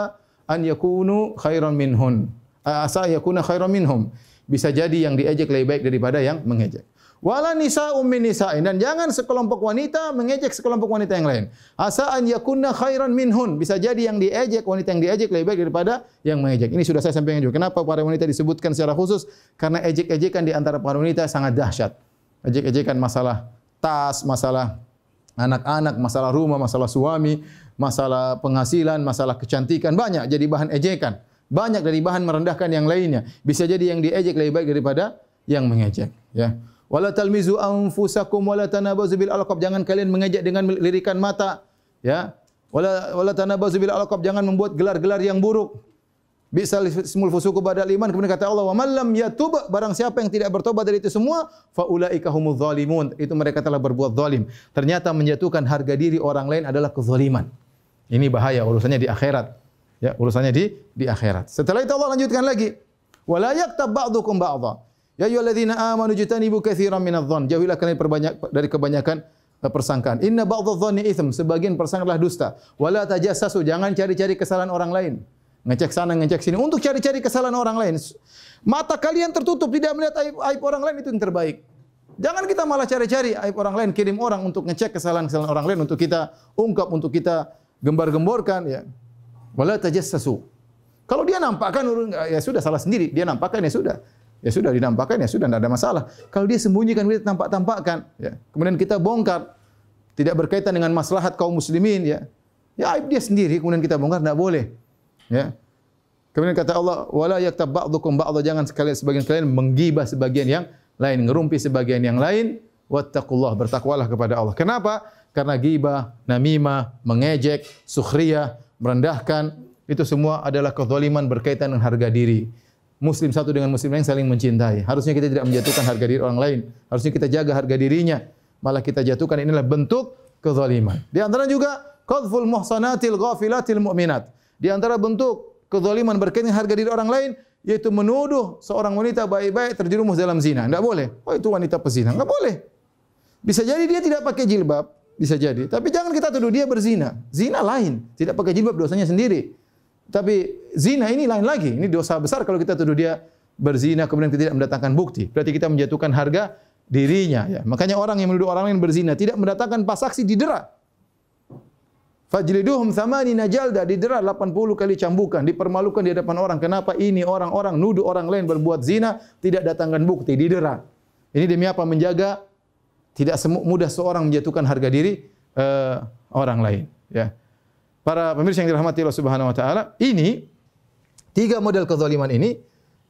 an yakunu khairan minhun. Asa yakuna khairan minhum. Bisa jadi yang diejek lebih baik daripada yang mengejek. Wala nisa'um min nisa'in, dan jangan sekelompok wanita mengejek sekelompok wanita yang lain. Asa an yakunna khairan minhun, bisa jadi yang diejek, wanita yang diejek lebih baik daripada yang mengejek. Ini sudah saya sampaikan juga. Kenapa para wanita disebutkan secara khusus? Karena ejek-ejekan di antara para wanita sangat dahsyat. Ejek-ejekan masalah tas, masalah anak-anak, masalah rumah, masalah suami, masalah penghasilan, masalah kecantikan, banyak jadi bahan ejekan. Banyak dari bahan merendahkan yang lainnya. Bisa jadi yang diejek lebih baik daripada yang mengejek, ya. Wala talmizu anfusakum wala tanabazu bil alqab, jangan kalian mengejek dengan lirikan mata, ya. Wala tanabazu bil alqab, jangan membuat gelar-gelar yang buruk. Bisal ismul fusuqu ba'dal iman. Kemudian kata Allah, wa man lam yatub, barang siapa yang tidak bertobat dari itu semua, fa ulaika humudz zalimun, itu mereka telah berbuat zalim. Ternyata menjatuhkan harga diri orang lain adalah kezaliman. Ini bahaya, urusannya di akhirat. Ya, urusannya di akhirat. Setelah itu Allah lanjutkan lagi, wala yaktab ba'dukum ba'dha. Ya ayyuhalladzina amanu jtanibu katsiran minadh-dhann. Jauhilah kalian dari kebanyakan persangkaan. Inna ba'dadh-dhanni itsm. Sebagian persangkaan adalah dusta. Wala tajassasu. Jangan cari-cari kesalahan orang lain. Ngecek sana, ngecek sini untuk cari-cari kesalahan orang lain. Mata kalian tertutup tidak melihat aib orang lain, itu yang terbaik. Jangan kita malah cari-cari aib orang lain, kirim orang untuk ngecek kesalahan-kesalahan orang lain untuk kita ungkap, untuk kita gembar-gemborkan ya. Wala tajassasu. Kalau dia nampakkan ya sudah, salah sendiri. Dia nampakkan ya sudah. Ya sudah dinampakkan ya sudah, tidak ada masalah. Kalau dia sembunyikan, dia tampak-tampakkan ya. Kemudian kita bongkar, tidak berkaitan dengan maslahat kaum muslimin ya. Ya aib dia sendiri kemudian kita bongkar, tidak boleh. Ya. Kemudian kata Allah, wala yaktab ba'dukum ba'dha, jangan sebagian kalian menggibah sebagian yang lain, ngerumpi sebagian yang lain. Wattaqullah, bertakwalah kepada Allah. Kenapa? Karena gibah, namimah, mengejek, sukhriyah, merendahkan, itu semua adalah kezaliman berkaitan dengan harga diri. Muslim satu dengan muslim lain saling mencintai. Harusnya kita tidak menjatuhkan harga diri orang lain. Harusnya kita jaga harga dirinya. Malah kita jatuhkan, inilah bentuk kezaliman. Di antara juga qadhful muhsanatil ghafilatil mu'minat. Di antara bentuk kezaliman berkaitan dengan harga diri orang lain yaitu menuduh seorang wanita baik-baik terjerumus dalam zina. Enggak boleh. Oh itu wanita pezina. Enggak boleh. Bisa jadi dia tidak pakai jilbab, bisa jadi. Tapi jangan kita tuduh dia berzina. Zina lain, tidak pakai jilbab dosanya sendiri. Tapi zina ini lain lagi. Ini dosa besar kalau kita tuduh dia berzina kemudian kita tidak mendatangkan bukti. Berarti kita menjatuhkan harga dirinya ya. Makanya orang yang menuduh orang lain berzina tidak mendatangkan pas saksi, didera. Fajliduhum thamanina jalda, didera 80 kali cambukan, dipermalukan di hadapan orang. Kenapa ini orang-orang nuduh orang lain berbuat zina, tidak datangkan bukti, didera. Ini demi apa? Menjaga tidak mudah seorang menjatuhkan harga diri orang lain ya. Para pemirsa yang dirahmati Allah Subhanahu wa taala, ini tiga model kezaliman ini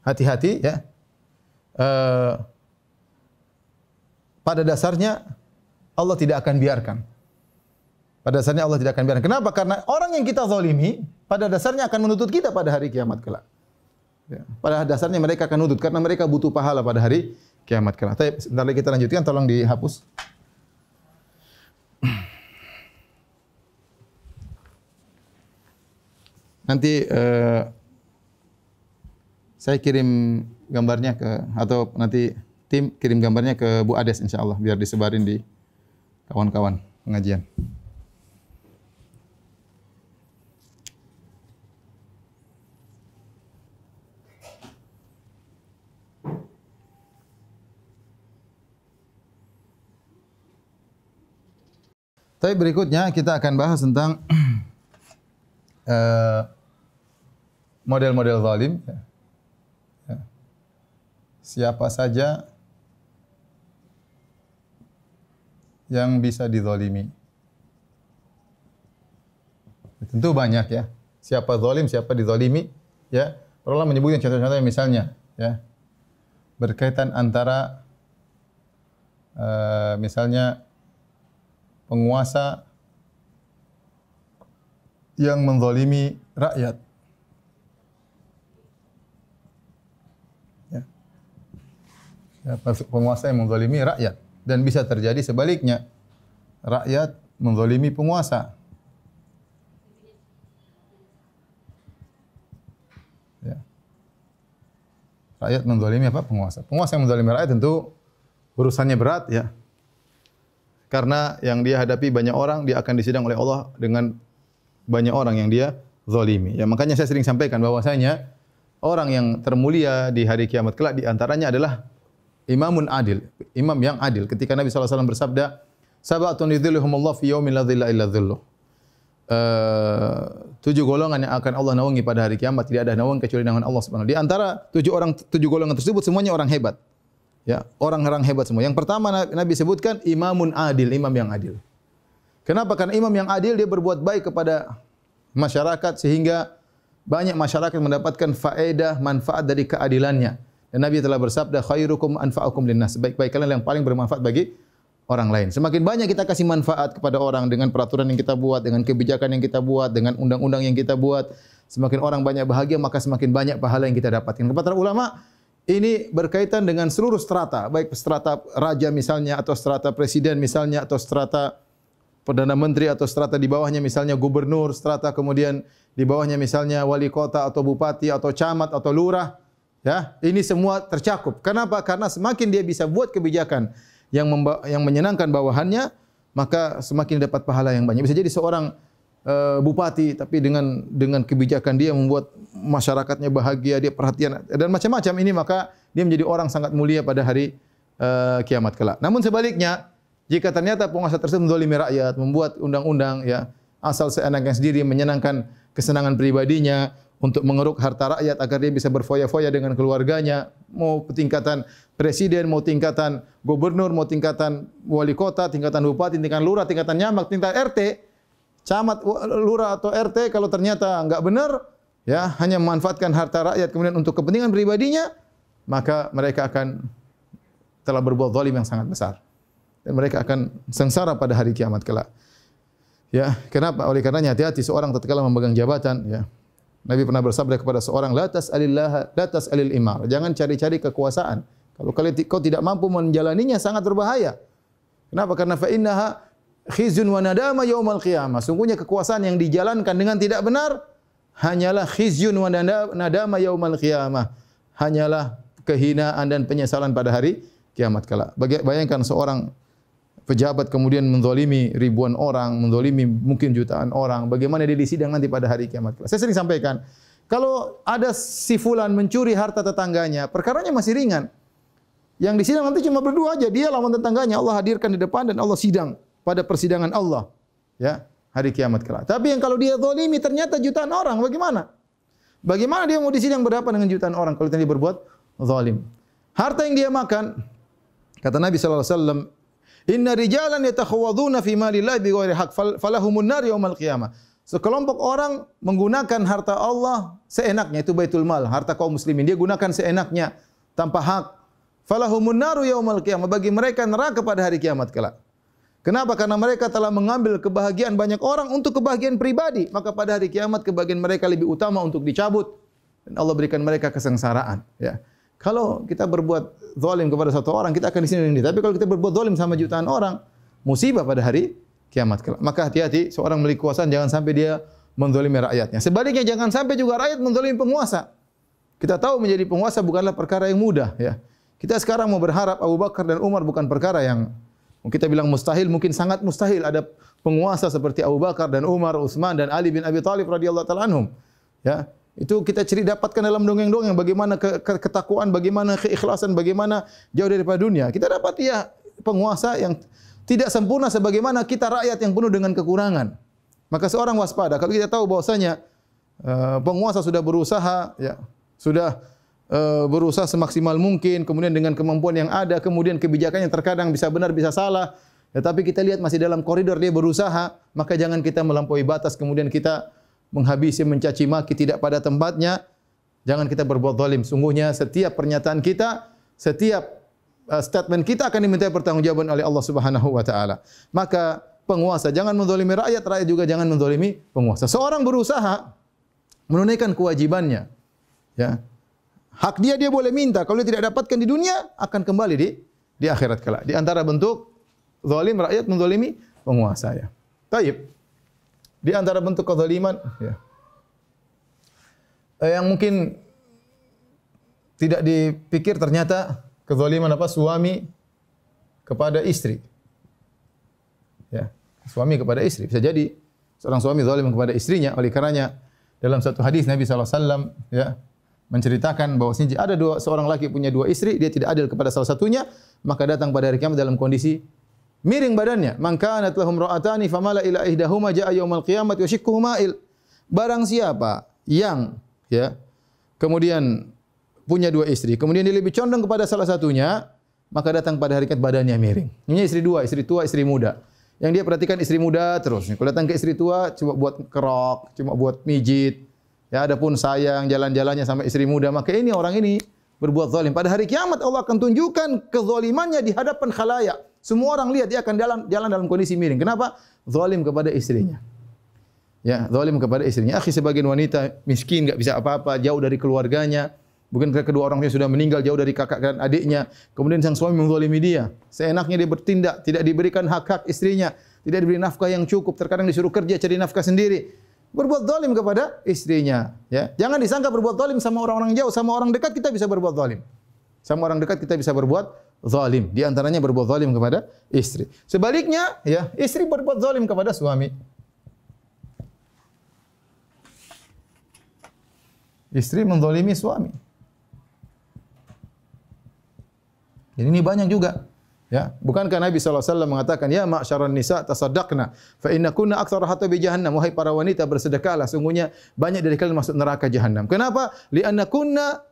hati-hati ya. Pada dasarnya Allah tidak akan biarkan. Pada dasarnya Allah tidak akan biarkan. Kenapa? Karena orang yang kita zalimi pada dasarnya akan menuntut kita pada hari kiamat kelak. Ya. Pada dasarnya mereka akan menuntut karena mereka butuh pahala pada hari kiamat kelak. Tapi sebentar lagi kita lanjutkan, tolong dihapus. Nanti saya kirim gambarnya atau nanti tim kirim gambarnya ke Bu Ades insyaallah biar disebarin di kawan-kawan pengajian. Tapi berikutnya kita akan bahas tentang model-model zalim. Ya. Siapa saja yang bisa dizalimi? Tentu banyak ya. Siapa zalim, siapa dizalimi? Ya. Allah menyebutkan contoh-contohnya misalnya, ya. Berkaitan antara misalnya penguasa yang menzalimi rakyat. Ya. Ya, penguasa yang menzalimi rakyat. Dan bisa terjadi sebaliknya. Rakyat menzalimi penguasa. Ya. Rakyat menzalimi apa? Penguasa. Penguasa yang menzalimi rakyat tentu urusannya berat ya. Karena yang dia hadapi banyak orang, dia akan disidang oleh Allah dengan banyak orang yang dia zalimi. Ya, makanya saya sering sampaikan bahwasanya orang yang termulia di hari kiamat kelak di antaranya adalah imamun adil, imam yang adil. Ketika Nabi SAW bersabda, "Sab'atun yudhilluhumullah fi yaumin la dhilla illa dhilluh." 7 golongan yang akan Allah naungi pada hari kiamat, tidak ada naungan kecuali naungan Allah Subhanahu. Di antara 7 golongan tersebut semuanya orang hebat. Ya, orang-orang hebat semua. Yang pertama Nabi sebutkan imamun adil, imam yang adil. Kenapa? Karena imam yang adil dia berbuat baik kepada masyarakat sehingga banyak masyarakat mendapatkan faedah, manfaat dari keadilannya. Dan Nabi telah bersabda, khairukum anfa'ukum linnas. Sebaik-baik kalian yang paling bermanfaat bagi orang lain. Semakin banyak kita kasih manfaat kepada orang dengan peraturan yang kita buat, dengan kebijakan yang kita buat, dengan undang-undang yang kita buat, semakin orang banyak bahagia, maka semakin banyak pahala yang kita dapatkan. Kata ulama, ini berkaitan dengan seluruh strata, baik strata raja misalnya, atau strata presiden misalnya, atau strata perdana menteri, atau strata di bawahnya misalnya gubernur, strata kemudian di bawahnya misalnya wali kota, atau bupati, atau camat, atau lurah. Ya, ini semua tercakup. Kenapa? Karena semakin dia bisa buat kebijakan yang menyenangkan bawahannya, maka semakin dapat pahala yang banyak. Bisa jadi seorang bupati, tapi dengan kebijakan dia membuat masyarakatnya bahagia, dia perhatian dan macam-macam ini, maka dia menjadi orang sangat mulia pada hari kiamat kelak. Namun sebaliknya, jika ternyata penguasa tersebut menzalimi rakyat, membuat undang-undang ya asal seenaknya sendiri, menyenangkan kesenangan pribadinya, untuk mengeruk harta rakyat agar dia bisa berfoya-foya dengan keluarganya, mau tingkatan presiden, mau tingkatan gubernur, mau tingkatan wali kota, tingkatan bupati, tingkatan lurah, tingkatan nyamak, tingkatan RT, camat, lurah atau RT, kalau ternyata enggak benar, ya hanya memanfaatkan harta rakyat kemudian untuk kepentingan pribadinya, maka mereka akan telah berbuat zalim yang sangat besar dan mereka akan sengsara pada hari kiamat kelak. Ya, kenapa? Oleh karenanya hati-hati seorang tatkala memegang jabatan, ya. Nabi pernah bersabda kepada seorang, la tas'alil imar. Jangan cari-cari kekuasaan. Kalau kau tidak mampu menjalaninya sangat berbahaya. Kenapa? Karena fa innaha khizyun wa nadama yaumal qiyamah. Sungguhnya kekuasaan yang dijalankan dengan tidak benar hanyalah khizyun wa nadama yaumal qiyamah. Hanyalah kehinaan dan penyesalan pada hari kiamat kelak. Bayangkan seorang pejabat kemudian menzalimi ribuan orang, menzalimi mungkin jutaan orang. Bagaimana dia disidang nanti pada hari kiamat? Saya sering sampaikan, kalau ada si fulan mencuri harta tetangganya, perkaranya masih ringan. Yang disidang nanti cuma berdua aja, dia lawan tetangganya. Allah hadirkan di depan dan Allah sidang pada persidangan Allah. Ya, hari kiamat kelak. Tapi yang kalau dia zalimi ternyata jutaan orang, bagaimana? Bagaimana dia mau disidang berhadapan dengan jutaan orang kalau dia berbuat zalim? Harta yang dia makan, kata Nabi sallallahu alaihi wasallam, inna rijalan yatakhawaduna fi malillahi bighairi haqq falahumun nar yaumal qiyamah. Sekelompok orang menggunakan harta Allah seenaknya, itu baitul mal, harta kaum muslimin. Dia gunakan seenaknya tanpa hak. Falahumun nar yaumal qiyamah, bagi mereka neraka pada hari kiamat kelak. Kenapa? Karena mereka telah mengambil kebahagiaan banyak orang untuk kebahagiaan pribadi, maka pada hari kiamat kebahagiaan mereka lebih utama untuk dicabut dan Allah berikan mereka kesengsaraan, ya. Kalau kita berbuat zalim kepada satu orang, kita akan di sini. Tapi kalau kita berbuat zalim sama jutaan orang, musibah pada hari kiamat kelak. Maka hati-hati seorang memiliki kekuasaan, jangan sampai dia menzalimi rakyatnya. Sebaliknya jangan sampai juga rakyat menzalimi penguasa. Kita tahu menjadi penguasa bukanlah perkara yang mudah, ya. Kita sekarang mau berharap Abu Bakar dan Umar bukan perkara yang kita bilang mustahil, mungkin sangat mustahil ada penguasa seperti Abu Bakar dan Umar, Utsman dan Ali bin Abi Thalib radhiyallahu taala anhum. Ya. Itu kita dapatkan dalam dongeng-dongeng bagaimana ketakwaan, bagaimana keikhlasan, bagaimana jauh daripada dunia. Kita dapat ya penguasa yang tidak sempurna sebagaimana kita rakyat yang penuh dengan kekurangan. Maka seorang waspada kalau kita tahu bahwasanya penguasa sudah berusaha, ya, sudah berusaha semaksimal mungkin, kemudian dengan kemampuan yang ada, kemudian kebijakannya terkadang bisa benar bisa salah, ya, tapi kita lihat masih dalam koridor dia berusaha, maka jangan kita melampaui batas kemudian kita menghabisi, mencaci maki tidak pada tempatnya. Jangan kita berbuat zalim. Sungguhnya setiap pernyataan kita, setiap statement kita akan diminta pertanggungjawaban oleh Allah Subhanahu wa taala. Maka penguasa jangan menzalimi rakyat, rakyat juga jangan menzalimi penguasa. Seorang berusaha menunaikan kewajibannya, ya. Hak dia boleh minta, kalau dia tidak dapatkan di dunia akan kembali di akhirat kelak. Di antara bentuk zalim rakyat menzalimi penguasa, ya. Baik. Di antara bentuk kezaliman, ya, yang mungkin tidak dipikir ternyata kezaliman apa suami kepada istri. Ya, suami kepada istri. Bisa jadi seorang suami zalim kepada istrinya. Oleh karenanya dalam satu hadis Nabi sallallahu alaihi wasallam, ya, menceritakan bahwasanya ada seorang laki punya dua istri, dia tidak adil kepada salah satunya, maka datang pada hari kiamat dalam kondisi miring badannya. Man kanat lahum ra'atani famala ila ihdahuma jaa yaumal qiyamati wa shiqquhu ma'il. Barang siapa yang, ya, kemudian punya dua istri, kemudian dia lebih condong kepada salah satunya, maka datang pada hari kiamat badannya miring. Ini istri dua, istri tua, istri muda. Yang dia perhatikan istri muda terus. Kalau datang ke istri tua cuma buat kerok, cuma buat mijit. Ya, adapun sayang jalan-jalannya sama istri muda, maka ini orang ini berbuat zalim. Pada hari kiamat Allah akan tunjukkan kezalimannya di hadapan khalayak. Semua orang lihat dia akan jalan dalam kondisi miring. Kenapa? Zalim kepada istrinya. Ya, zalim kepada istrinya. Akhi, sebagian wanita miskin, enggak bisa apa-apa, jauh dari keluarganya. Mungkin kedua orangnya sudah meninggal, jauh dari kakak dan adiknya. Kemudian sang suami menzalimi dia. Seenaknya dia bertindak, tidak diberikan hak-hak istrinya, tidak diberi nafkah yang cukup, terkadang disuruh kerja cari nafkah sendiri. berbuat zalim kepada istrinya, ya. Jangan disangka berbuat zalim sama orang-orang jauh, sama orang dekat kita bisa berbuat zalim. Sama orang dekat kita bisa berbuat zalim. Di antaranya berbuat zalim kepada istri. Sebaliknya, ya, istri berbuat zalim kepada suami. Istri menzalimi suami. Jadi ini banyak juga. Ya, bukankah Nabi SAW mengatakan, ya ma'syaran nisa tasaddaqna fa innakunna aktsara hatta bi jahannam, wahai para wanita bersedekahlah, sungguhnya banyak dari kalian masuk neraka jahannam. Kenapa? Li'annakunna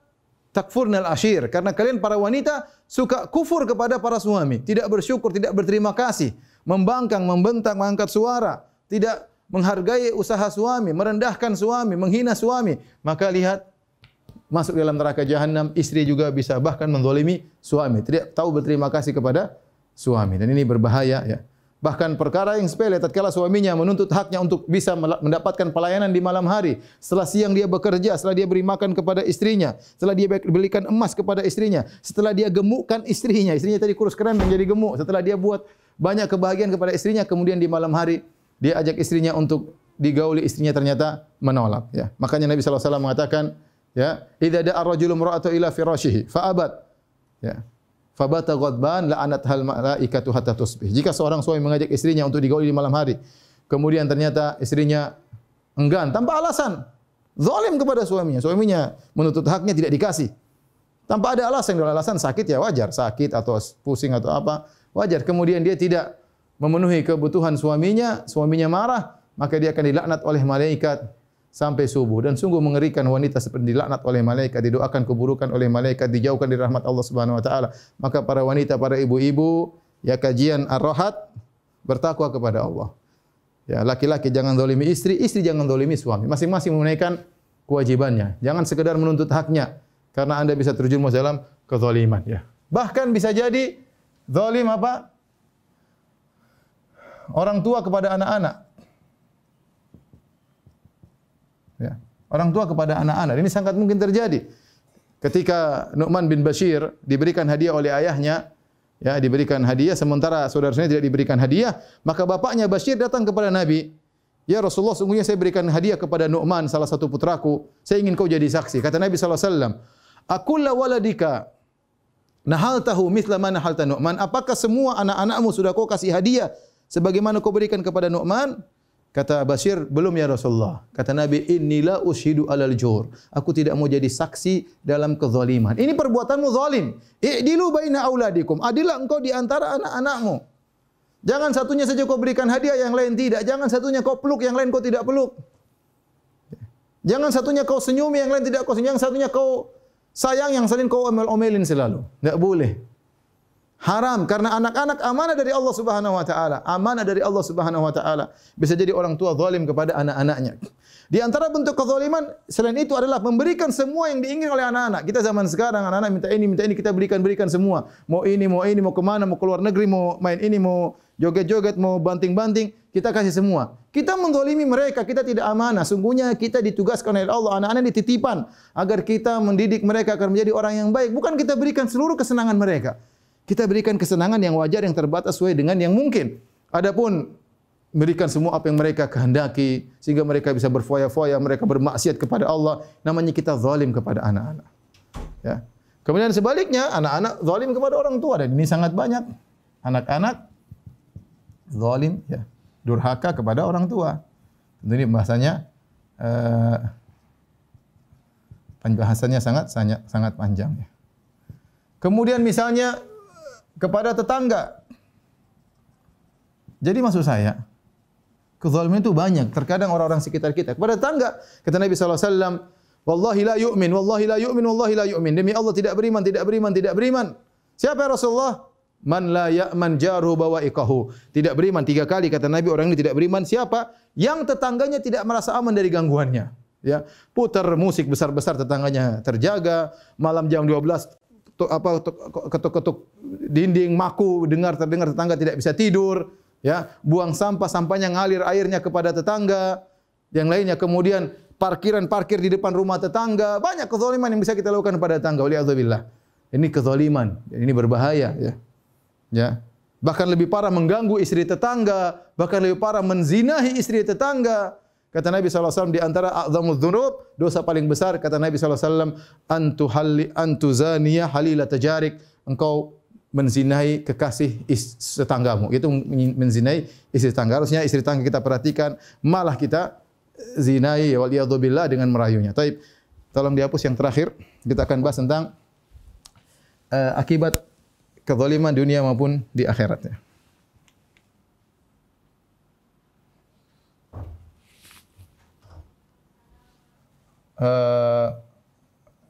takfurnal ashir, karena kalian para wanita suka kufur kepada para suami, tidak bersyukur, tidak berterima kasih, membangkang, membentak, mengangkat suara, tidak menghargai usaha suami, merendahkan suami, menghina suami. Maka lihat, masuk dalam neraka jahannam. Istri juga bisa bahkan menzalimi suami, tidak tahu berterima kasih kepada suami, dan ini berbahaya, ya. Bahkan perkara yang sepele, tatkala suaminya menuntut haknya untuk bisa mendapatkan pelayanan di malam hari, setelah siang dia bekerja, setelah dia beri makan kepada istrinya, setelah dia belikan emas kepada istrinya, setelah dia gemukkan istrinya tadi kurus keren menjadi gemuk, setelah dia buat banyak kebahagiaan kepada istrinya, kemudian di malam hari dia ajak istrinya untuk digauli, istrinya ternyata menolak, ya. Makanya Nabi SAW mengatakan, ya, idza da'a ar-rajulu imra'atahu ila firashihi fa abat, ya, fabata ghadban la'anathal malaikatu hatta tusbih. Jika seorang suami mengajak istrinya untuk digauli di malam hari, kemudian ternyata istrinya enggan tanpa alasan, zalim kepada suaminya. Suaminya menuntut haknya tidak dikasih. Tanpa ada alasan, kalau alasan sakit ya wajar, sakit atau pusing atau apa, wajar. Kemudian dia tidak memenuhi kebutuhan suaminya, suaminya marah, maka dia akan dilaknat oleh malaikat sampai subuh. Dan sungguh mengerikan wanita seperti dilaknat oleh malaikat, didoakan keburukan oleh malaikat, dijauhkan dari rahmat Allah Subhanahu wa taala. Maka para wanita, para ibu-ibu, ya, kajian Ar-Rahat, bertakwa kepada Allah. Ya, laki-laki jangan zalimi istri, istri jangan zalimi suami. Masing-masing menunaikan kewajibannya. Jangan sekedar menuntut haknya, karena Anda bisa terjerumus dalam kezaliman, ya. Bahkan bisa jadi zalim apa? Orang tua kepada anak-anak. Ya. Orang tua kepada anak-anak, ini sangat mungkin terjadi. Ketika Nu'man bin Bashir diberikan hadiah oleh ayahnya, ya, diberikan hadiah sementara saudara-saudaranya tidak diberikan hadiah, maka bapaknya Bashir datang kepada Nabi, ya Rasulullah, sungguhnya saya berikan hadiah kepada Nu'man, salah satu putraku, saya ingin kau jadi saksi. Kata Nabi SAW, akulla waladika nahaltahu mithla ma nahalta Nu'man, apakah semua anak-anakmu sudah kau kasih hadiah sebagaimana kau berikan kepada Nu'man? Kata Bashir, belum ya Rasulullah. Kata Nabi, innila ushidu alal jur. Aku tidak mau jadi saksi dalam kezaliman. Ini perbuatanmu zalim. I'dilu baina auladikum. Adillah engkau di antara anak-anakmu. Jangan satunya saja kau berikan hadiah, yang lain tidak. Jangan satunya kau peluk, yang lain kau tidak peluk. Jangan satunya kau senyumi, yang lain tidak kau senyum. Yang satunya kau sayang, yang lain kau omel-omelin selalu. Tidak boleh. Haram, karena anak-anak amanah dari Allah Subhanahu wa taala. Amanah dari Allah Subhanahu wa taala. Bisa jadi orang tua zalim kepada anak-anaknya. Di antara bentuk kezaliman selain itu adalah memberikan semua yang diinginkan oleh anak-anak. Kita zaman sekarang anak-anak minta ini, kita berikan semua. Mau ini, mau kemana, mau keluar negeri, mau main ini, mau joget-joget, mau banting-banting, kita kasih semua. Kita menzalimi mereka, kita tidak amanah. Sungguhnya kita ditugaskan oleh Allah, anak-anak dititipkan agar kita mendidik mereka agar menjadi orang yang baik. Bukan kita berikan seluruh kesenangan mereka. Kita berikan kesenangan yang wajar, yang terbatas sesuai dengan yang mungkin. Adapun berikan semua apa yang mereka kehendaki sehingga mereka bisa berfoya-foya, mereka bermaksiat kepada Allah, namanya kita zalim kepada anak-anak. Ya. Kemudian sebaliknya, anak-anak zalim kepada orang tua, dan ini sangat banyak. Anak-anak zalim, ya, durhaka kepada orang tua. Tentu ini bahasanya penjelasannya sangat panjang, ya. Kemudian misalnya kepada tetangga. Jadi maksud saya, kezaliman itu banyak. Terkadang orang-orang sekitar kita. Kepada tetangga, kata Nabi SAW, wallahi la yu'min, wallahi la yu'min, wallahi la yu'min. Demi Allah tidak beriman, tidak beriman, tidak beriman. Siapa ya Rasulullah? Man la ya'man jaruhu bawa'iqahu. Tidak beriman 3 kali kata Nabi, orang ini tidak beriman. Siapa? Yang tetangganya tidak merasa aman dari gangguannya. Ya, putar musik besar-besar tetangganya terjaga, malam jam 12 ketuk-ketuk dinding, maku terdengar tetangga tidak bisa tidur, ya, buang sampahnya ngalir airnya kepada tetangga, yang lainnya, kemudian parkir di depan rumah tetangga, banyak kezaliman yang bisa kita lakukan kepada tetangga. Waliyadzubillah. Ini kezaliman, ini berbahaya, ya. Ya. Bahkan lebih parah mengganggu istri tetangga, bahkan lebih parah menzinahi istri tetangga. Kata Nabi SAW, di antara a'zamudz dzunub, dosa paling besar, kata Nabi SAW, antuzaniya halila tajarik, engkau menzinai kekasih tetanggamu. Itu menzinai istri tetangga. Harusnya istri tetangga kita perhatikan, malah kita zinai waliyadzubillah dengan merayunya. Taib, tolong dihapus yang terakhir. Kita akan bahas tentang akibat kezaliman dunia maupun di akhiratnya.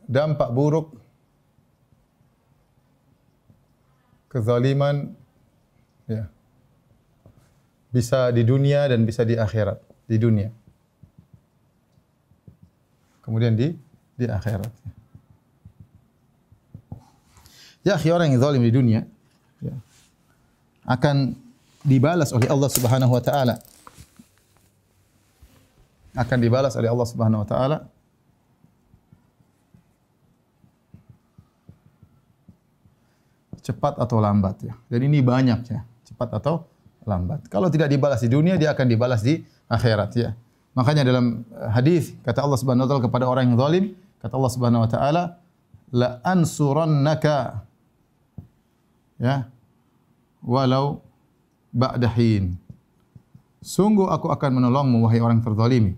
Dampak buruk kezaliman ya, bisa di dunia dan bisa di akhirat. Di dunia, kemudian di akhirat. Ya, orang yang zalim di dunia ya, akan dibalas oleh Allah Subhanahu wa taala. Akan dibalas oleh Allah Subhanahu wa taala cepat atau lambat ya. Dan ini banyak ya, cepat atau lambat. Kalau tidak dibalas di dunia, dia akan dibalas di akhirat ya. Makanya dalam hadis kata Allah Subhanahu wa taala kepada orang yang zalim, kata Allah Subhanahu wa taala, la ansurannaka ya walau ba'da hin. Sungguh aku akan menolongmu wahai orang terzalimi.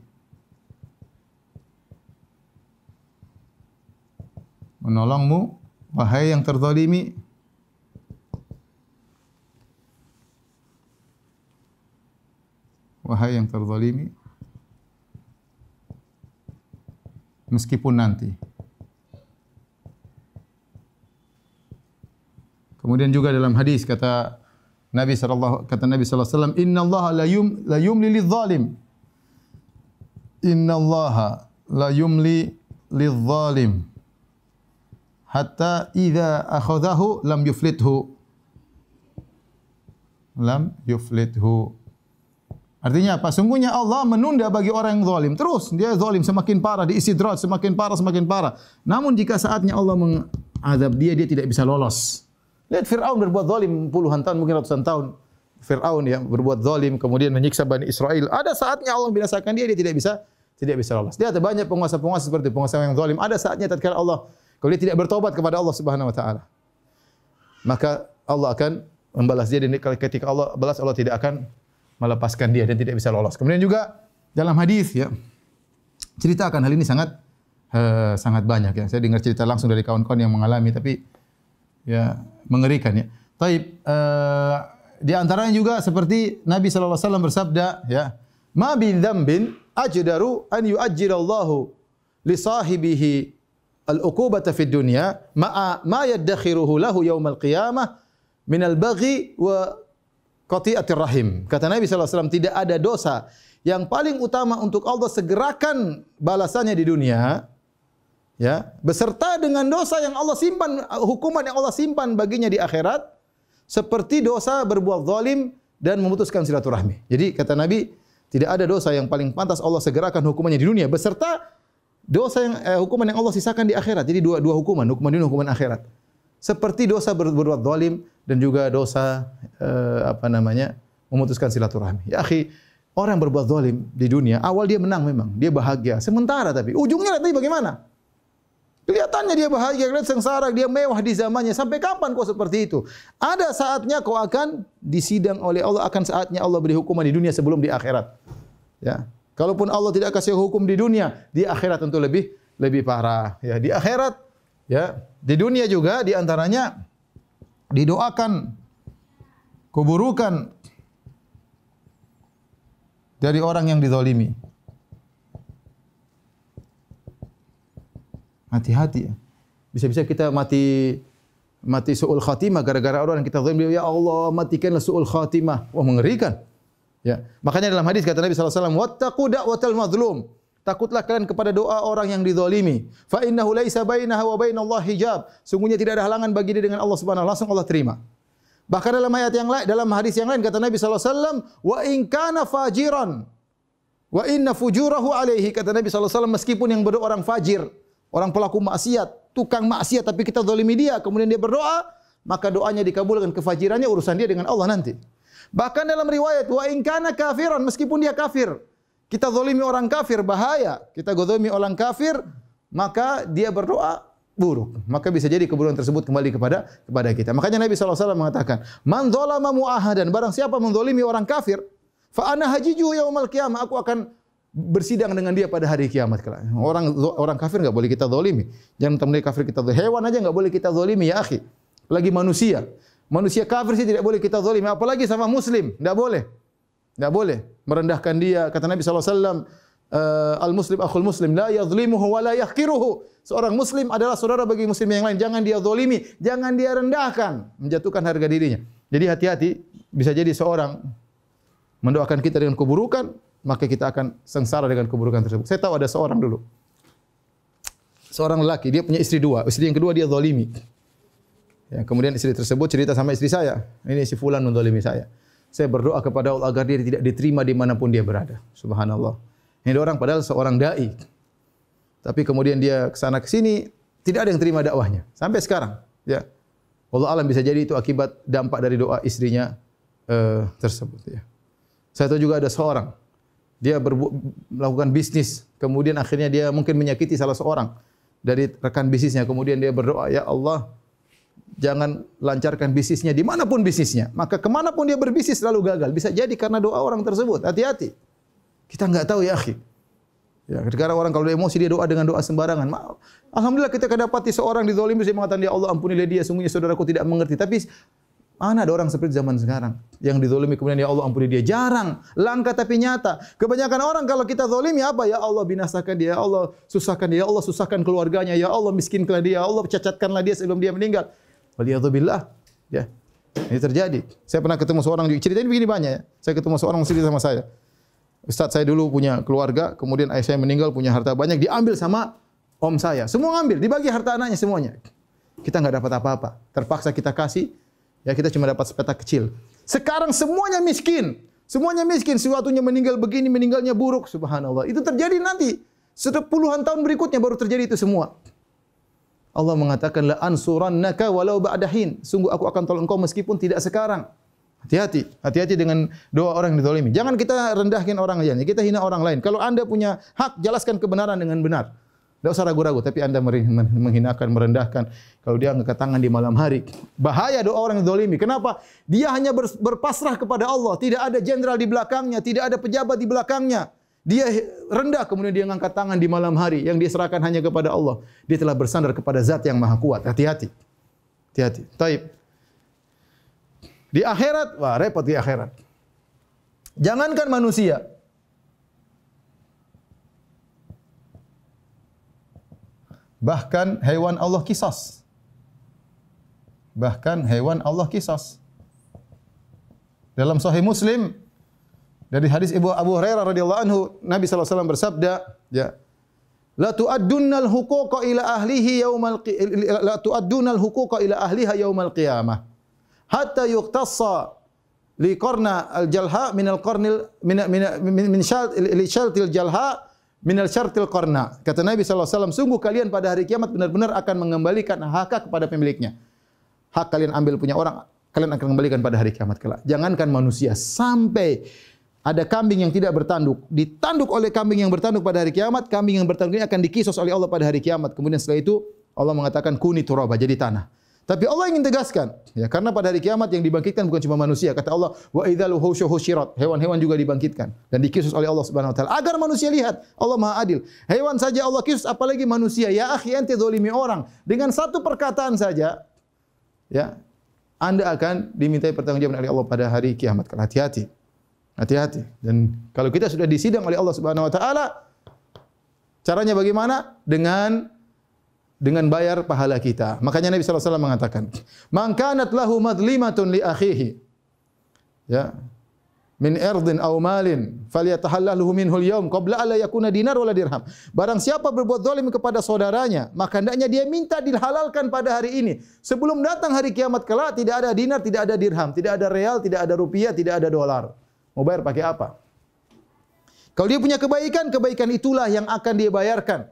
Menolongmu wahai yang terzalimi wahai yang terzalimi meskipun nanti. Kemudian juga dalam hadis kata Nabi sallallahu alaihi wasallam, innallaha la yumli lidzalim. Innallaha la yumli lidzalim hatta idza akhadhahu lam yuflithu. Lam yuflithu. Artinya apa? Sungguhnya Allah menunda bagi orang yang zalim. Terus dia zalim semakin parah, diistidraj semakin parah. Namun jika saatnya Allah mengadab dia, dia tidak bisa lolos. Lihat Fir'aun berbuat zalim puluhan tahun, mungkin ratusan tahun. Fir'aun ya berbuat zalim, kemudian menyiksa Bani Israel. Ada saatnya Allah binasakan dia, dia tidak bisa lolos. Dia ada banyak penguasa-penguasa seperti penguasa yang zalim. Ada saatnya tatkala Allah, kalau dia tidak bertobat kepada Allah Subhanahu wa taala, maka Allah akan membalas dia, dan ketika Allah balas, Allah tidak akan melepaskan dia dan tidak bisa lolos. Kemudian juga dalam hadis ya, ceritakan hal ini sangat banyak ya. Saya dengar cerita langsung dari kawan-kawan yang mengalami, tapi ya mengerikan ya. Taib, di antaranya juga seperti Nabi sallallahu alaihi wasallam bersabda ya, ma bi dzambin ajdaru an yu'ajjilallahu li sahibihi al-uqubata fid dunya ma yaddakhiruhu lahu yaumal qiyamah min al-baghi wa qati'atir rahim. Kata Nabi sallallahu alaihi wasallam, tidak ada dosa yang paling utama untuk Allah segerakan balasannya di dunia ya, beserta dengan dosa yang Allah simpan, hukuman yang Allah simpan baginya di akhirat, seperti dosa berbuat zalim dan memutuskan silaturahmi. Jadi kata Nabi, tidak ada dosa yang paling pantas Allah segerakan hukumannya di dunia beserta dosa yang hukuman yang Allah sisakan di akhirat. Jadi dua hukuman dunia, hukuman akhirat. Seperti dosa berbuat zalim dan juga dosa memutuskan silaturahmi. Ya akhi, orang berbuat zalim di dunia, awal dia menang memang, dia bahagia sementara, tapi ujungnya nanti bagaimana? Kelihatannya dia bahagia, kelihatan sengsara, dia mewah di zamannya. Sampai kapan kau seperti itu? Ada saatnya kau akan disidang oleh Allah, akan saatnya Allah beri hukuman di dunia sebelum di akhirat. Ya. Kalaupun Allah tidak kasih hukum di dunia, di akhirat tentu lebih parah. Ya, di akhirat, ya, di dunia juga di antaranya didoakan keburukan dari orang yang dizalimi. Hati-hati ya. Bisa-bisa kita mati su'ul khatimah gara-gara orang yang kita zalim. Ya Allah, matikanlah su'ul khatimah. Wah, mengerikan. Ya. Makanya dalam hadis kata Nabi sallallahu alaihi wasallam, "Wattaqu da'watal mazlum." Takutlah kalian kepada doa orang yang dizalimi. Fa innahu laisa bainaha wa bainallahi hijab. Sungguhnya tidak ada halangan bagi dia dengan Allah Subhanahu wa taala, langsung Allah terima. Bahkan dalam ayat yang lain, dalam hadis yang lain kata Nabi sallallahu alaihi wasallam, "Wa in kana fajiran wa inna fujurahu alaihi." Kata Nabi sallallahu alaihi wasallam, meskipun yang berdoa orang fajir, orang pelaku maksiat, tukang maksiat, tapi kita zalimi dia, kemudian dia berdoa, maka doanya dikabulkan. Kefajirannya urusan dia dengan Allah nanti. Bahkan dalam riwayat, wa in kana kafiran, meskipun dia kafir, Kita zalimi orang kafir bahaya. Kita zalimi orang kafir, maka dia berdoa buruk. Maka bisa jadi keburukan tersebut kembali kepada kita. Makanya Nabi SAW mengatakan, "Man dzalama mu'ahadan," barang siapa menzalimi orang kafir, fa ana hajiju yaumal qiyamah, aku akan bersidang dengan dia pada hari kiamat kelak. Orang kafir enggak boleh kita zalimi. Jangan teman kafir kita zalimi. Hewan aja enggak boleh kita zalimi ya akhi. Apalagi manusia. Manusia kafir sih tidak boleh kita zalimi, apalagi sama muslim, enggak boleh. Enggak boleh merendahkan dia. Kata Nabi SAW, al-muslim akhul muslim, la yadhlimuhu wa la yahqiruhu. Seorang muslim adalah saudara bagi muslim yang lain. Jangan dia zalimi, jangan dia rendahkan, menjatuhkan harga dirinya. Jadi hati-hati, bisa jadi seorang mendoakan kita dengan keburukan, maka kita akan sengsara dengan keburukan tersebut. Saya tahu ada seorang dulu. Seorang lelaki, dia punya istri dua. Istri yang kedua dia zalimi. Ya, kemudian istri tersebut cerita sama istri saya, ini si fulan menzalimi saya. Saya berdoa kepada Allah agar dia tidak diterima dimanapun dia berada. Subhanallah. Ini orang padahal seorang dai. Tapi kemudian dia ke sana ke sini tidak ada yang terima dakwahnya sampai sekarang. Ya. Allah alam bisa jadi itu akibat dampak dari doa istrinya tersebut. Ya. Saya tahu juga ada seorang dia melakukan bisnis, kemudian akhirnya dia mungkin menyakiti salah seorang dari rekan bisnisnya. Kemudian dia berdoa, ya Allah, jangan lancarkan bisnisnya dimanapun bisnisnya. Maka kemanapun dia berbisnis selalu gagal. Bisa jadi karena doa orang tersebut. Hati-hati. Kita enggak tahu ya akhi. Ya, ketika orang kalau emosi dia doa dengan doa sembarangan. Alhamdulillah kita kedapati seorang dizalimi dia mengatakan, ya Allah ampunilah dia, sungguhnya saudaraku tidak mengerti. Tapi mana ada orang seperti zaman sekarang yang dizalimi kemudian ya Allah ampuni dia. Jarang, langka tapi nyata. Kebanyakan orang kalau kita zalimi apa? Ya Allah binasakan dia, ya Allah susahkan dia, ya Allah susahkan keluarganya, ya Allah miskinkanlah dia, ya Allah cacatkanlah dia sebelum dia meninggal. Waliyadzubillah. Ya. Ini terjadi. Saya pernah ketemu seorang, ceritanya begini banyak ya. Saya ketemu seorang cerita sama saya. Ustaz, saya dulu punya keluarga, kemudian ayah saya meninggal, punya harta banyak, diambil sama om saya. Semua ngambil, dibagi harta anaknya semuanya. Kita enggak dapat apa-apa. Terpaksa kita kasih, ya kita cuma dapat sepetak kecil. Sekarang semuanya miskin. Semuanya miskin, sesuatunya meninggal begini, meninggalnya buruk. Subhanallah. Itu terjadi nanti. Setelah puluhan tahun berikutnya baru terjadi itu semua. Allah mengatakan la ansurannaka walau ba'da hin. Sungguh aku akan tolong engkau meskipun tidak sekarang. Hati-hati, hati-hati dengan doa orang yang dizalimi. Jangan kita rendahkan orang lain, kita hina orang lain. Kalau Anda punya hak, jelaskan kebenaran dengan benar. Tidak usah ragu-ragu, tapi Anda menghinakan, merendahkan. Kalau dia angkat tangan di malam hari, bahaya doa orang yang zalimi. Kenapa? Dia hanya berpasrah kepada Allah. Tidak ada jenderal di belakangnya, tidak ada pejabat di belakangnya. Dia rendah, kemudian dia angkat tangan di malam hari. Yang dia serahkan hanya kepada Allah. Dia telah bersandar kepada Zat yang Maha Kuat. Hati-hati. Hati-hati. Taib. Di akhirat, wah repot di akhirat. Jangankan manusia. Bahkan hewan Allah qisas. Bahkan hewan Allah qisas. Dalam Sahih Muslim dari hadis Abu Hurairah radhiyallahu anhu, Nabi sallallahu alaihi wasallam bersabda, ya. La tu'addunnal huquqa ila ahlihi yaumal la tu'addunnal huquqa ila ahliha yaumal qiyamah. Hatta yuqtassa li qarna al-jalha min al-qarnil min syartil jalha min al-syartil qarna. Kata Nabi sallallahu alaihi wasallam, sungguh kalian pada hari kiamat benar-benar akan mengembalikan hak kepada pemiliknya. Hak kalian ambil punya orang, kalian akan kembalikan pada hari kiamat kelak. Jangankan manusia, sampai ada kambing yang tidak bertanduk, ditanduk oleh kambing yang bertanduk pada hari kiamat, kambing yang bertanduk ini akan dikisos oleh Allah pada hari kiamat. Kemudian setelah itu Allah mengatakan kuni turaba, jadi tanah. Tapi Allah ingin tegaskan, ya, karena pada hari kiamat yang dibangkitkan bukan cuma manusia. Kata Allah, wa idzal wuhushu husyirat, hewan-hewan juga dibangkitkan dan dikisus oleh Allah Subhanahu wa taala agar manusia lihat Allah Maha Adil. Hewan saja Allah kisus, apalagi manusia. Ya akhi, ente zalimi orang dengan satu perkataan saja, ya, Anda akan dimintai pertanggungjawaban oleh Allah pada hari kiamat. Hati-hati. Hati-hati. Dan kalau kita sudah disidang oleh Allah Subhanahu wa taala, caranya bagaimana? Dengan bayar pahala kita. Makanya Nabi sallallahu alaihi wasallam mengatakan, "Man kanat lahu madlimatun li akhihi." Ya. Min ardin aw malin falyatahallaluhu minhu al-yawm qabla alla yakuna dinar wala dirham. Barang siapa berbuat zalim kepada saudaranya, maka hendaknya dia minta dihalalkan pada hari ini. Sebelum datang hari kiamat kelak tidak ada dinar, tidak ada dirham, tidak ada real, tidak ada rupiah, tidak ada dolar. Mau bayar pakai apa? Kalau dia punya kebaikan, kebaikan itulah yang akan dia bayarkan.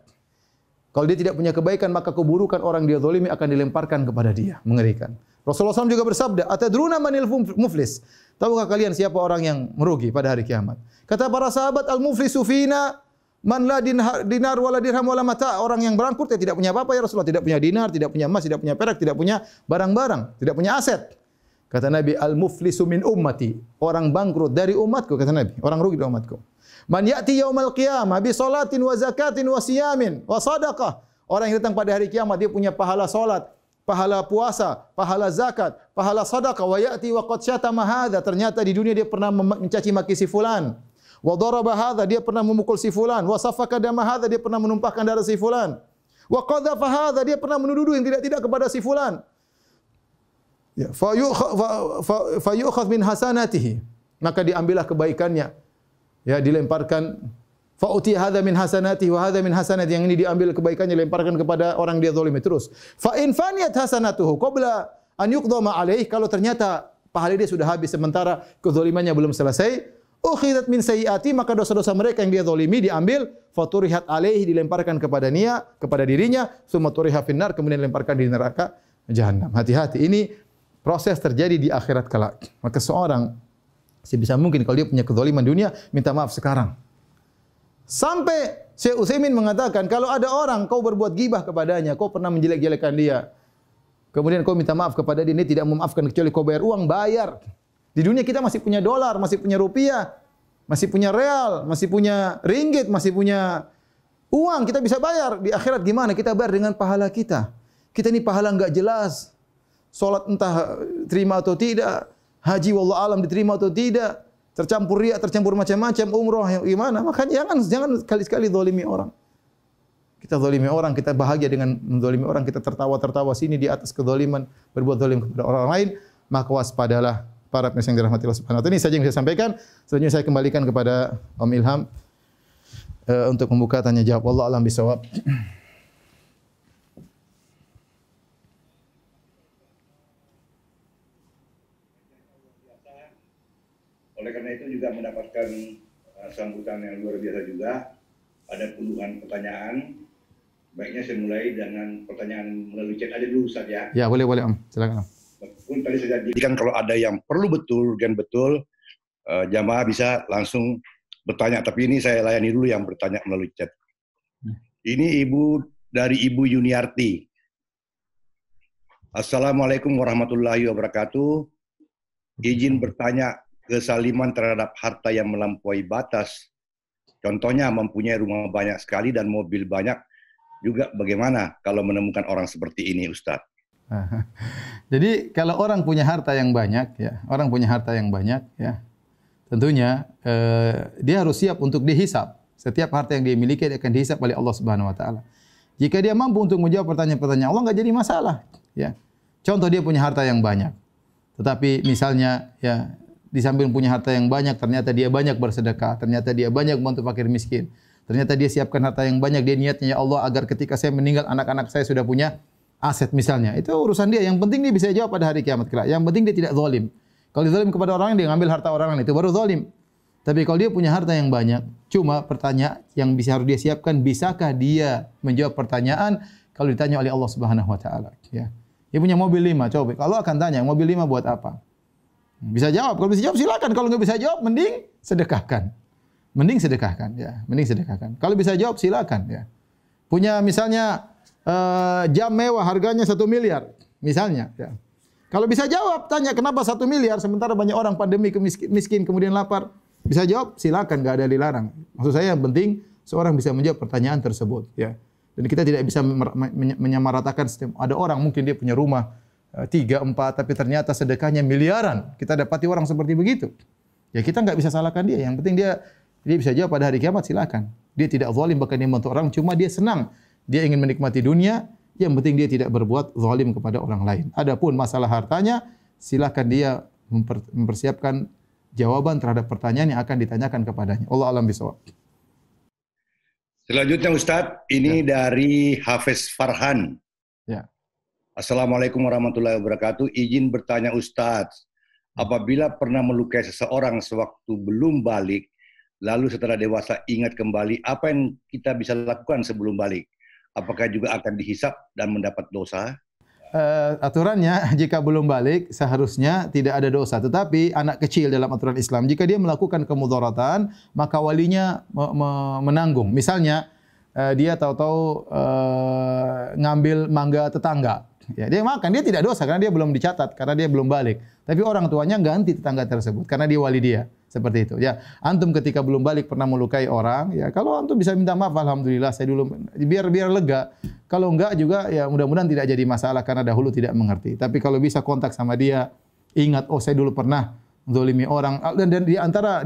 Kalau dia tidak punya kebaikan, maka keburukan orang dia zalimi akan dilemparkan kepada dia. Mengerikan. Rasulullah SAW juga bersabda, "Atadruna manil muflis?" Tahukah kalian siapa orang yang merugi pada hari kiamat? Kata para sahabat, "Al-muflisu fina man la dinar wala dirham wala mata." Orang yang bangkrut ya tidak punya apa-apa ya Rasulullah, tidak punya dinar, tidak punya emas, tidak punya perak, tidak punya barang-barang, tidak punya aset. Kata Nabi, "Al-muflisu min ummati." Orang bangkrut dari umatku, kata Nabi, orang rugi dari umatku. "Man ya'ti yaumal qiyamah bi salatin wa zakatin wa siyamin wa sadaqah." Orang yang datang pada hari kiamat dia punya pahala salat, pahala puasa, pahala zakat, pahala sedekah, wa ya'ti wa qad syatama hadza, ternyata di dunia dia pernah mencaci maki si fulan. Wa daraba hadza, dia pernah memukul si fulan. Wa safaka dama hadza, dia pernah menumpahkan darah si fulan. Wa qadhafa hadza, dia pernah menuduh yang tidak-tidak kepada si fulan. Ya, fa yu'khadh min hasanatihi, maka diambillah kebaikannya. Ya, dilemparkan. Fa uti hadza min hasanatihi wa hadza min hasanati, yang ini diambil kebaikannya dilemparkan kepada orang dia zalimi terus. Fa in faniyat hasanatuhu qabla an yuqdama alaih, kalau ternyata pahala dia sudah habis sementara kezalimannya belum selesai, ukhidat min sayyiati, maka dosa-dosa mereka yang dia zalimi diambil, faturihat alaihi, dilemparkan kepada dirinya, summa turiha finnar, kemudian dilemparkan di neraka jahanam. Hati-hati, ini proses terjadi di akhirat kelak. Maka seorang sebisa mungkin kalau dia punya kezaliman dunia, minta maaf sekarang. Sampai Syekh Utsaimin mengatakan, kalau ada orang kau berbuat gibah kepadanya, kau pernah menjelek-jelekan dia, kemudian kau minta maaf kepada dia, dia tidak memaafkan kecuali kau bayar uang, bayar. Di dunia kita masih punya dolar, masih punya rupiah, masih punya real, masih punya ringgit, masih punya uang, kita bisa bayar. Di akhirat gimana? Kita bayar dengan pahala kita. Kita ini pahala enggak jelas. Salat entah terima atau tidak, haji wallahu alam diterima atau tidak, tercampur riya, tercampur macam-macam, umroh gimana? Makanya jangan sekali-sekali zalimi orang. Kita zalimi orang, kita bahagia dengan menzalimi orang, kita tertawa-tertawa sini di atas kezaliman, berbuat zalim kepada orang lain, maka waspadalah para pemirsa yang dirahmati Allah Subhanahu wa taala. Ini saja yang saya sampaikan. Selanjutnya saya kembalikan kepada Om Ilham untuk membuka tanya jawab. Wallahu a'lam bishawab. Oleh karena itu juga mendapatkan sambutan yang luar biasa juga. Ada puluhan pertanyaan. Baiknya saya mulai dengan pertanyaan melalui chat aja dulu Ustaz ya. Ya, boleh Om. Silakan Om. Pun tadi saya jadikan kalau ada yang perlu betul, jamaah bisa langsung bertanya. Tapi ini saya layani dulu yang bertanya melalui chat. Ini dari Ibu Yuniarti. Assalamualaikum warahmatullahi wabarakatuh. Izin bertanya, kesaliman terhadap harta yang melampaui batas, contohnya mempunyai rumah banyak sekali dan mobil banyak, juga bagaimana kalau menemukan orang seperti ini, Ustaz? Jadi kalau orang punya harta yang banyak, ya, tentunya dia harus siap untuk dihisab. Setiap harta yang dia miliki dia akan dihisab oleh Allah Subhanahu Wa Taala. Jika dia mampu untuk menjawab pertanyaan-pertanyaan Allah, nggak jadi masalah. Ya, contoh dia punya harta yang banyak, tetapi misalnya ya di samping punya harta yang banyak, ternyata dia banyak bersedekah, ternyata dia banyak membantu fakir miskin, ternyata dia siapkan harta yang banyak, dia niatnya ya Allah agar ketika saya meninggal anak-anak saya sudah punya aset misalnya. Itu urusan dia. Yang penting dia bisa jawab pada hari kiamat kelak. Yang penting dia tidak zalim. Kalau dia zalim kepada orang lain, dia ngambil harta orang lain, itu baru zalim. Tapi kalau dia punya harta yang banyak, cuma pertanyaan yang harus dia siapkan, bisakah dia menjawab pertanyaan kalau ditanya oleh Allah Subhanahu Wa Taala? Ya. Dia punya mobil 5, coba. Kalau akan tanya, mobil 5 buat apa? Bisa jawab. Kalau bisa jawab silakan. Kalau nggak bisa jawab, mending sedekahkan. Kalau bisa jawab silakan. Ya. Punya misalnya jam mewah harganya 1 miliar, misalnya. Ya. Kalau bisa jawab, tanya kenapa 1 miliar sementara banyak orang pandemi miskin kemudian lapar. Bisa jawab silakan, nggak ada dilarang. Maksud saya yang penting seorang bisa menjawab pertanyaan tersebut. Ya. Dan kita tidak bisa menyamaratakan sistem. Ada orang mungkin dia punya rumah 3, 4, tapi ternyata sedekahnya miliaran. Kita dapati orang seperti begitu. Ya kita nggak bisa salahkan dia. Yang penting dia bisa jawab pada hari kiamat, silakan. Dia tidak zalim bahkan dia membantu orang, cuma dia senang. Dia ingin menikmati dunia, yang penting dia tidak berbuat zalim kepada orang lain. Adapun masalah hartanya, silakan dia mempersiapkan jawaban terhadap pertanyaan yang akan ditanyakan kepadanya. Allah a'lam bishawab. Selanjutnya Ustadz, ini dari Hafiz Farhan. Ya. Assalamualaikum warahmatullahi wabarakatuh. Izin bertanya Ustadz, apabila pernah melukai seseorang sewaktu belum balik, lalu setelah dewasa ingat kembali, apa yang kita bisa lakukan sebelum balik? Apakah juga akan dihisap dan mendapat dosa? aturannya jika belum balik seharusnya tidak ada dosa. Tetapi anak kecil dalam aturan Islam jika dia melakukan kemudaratan maka walinya menanggung. Misalnya dia tahu-tahu ngambil mangga tetangga. Ya, dia makan, dia tidak dosa karena dia belum dicatat, karena dia belum balik. Tapi orang tuanya ganti tetangga tersebut karena dia wali dia. Seperti itu. Ya, antum ketika belum balik pernah melukai orang, ya kalau antum bisa minta maaf, alhamdulillah saya dulu biar lega. Kalau enggak juga ya mudah-mudahan tidak jadi masalah karena dahulu tidak mengerti. Tapi kalau bisa kontak sama dia, ingat oh saya dulu pernah zalimi orang dan di antara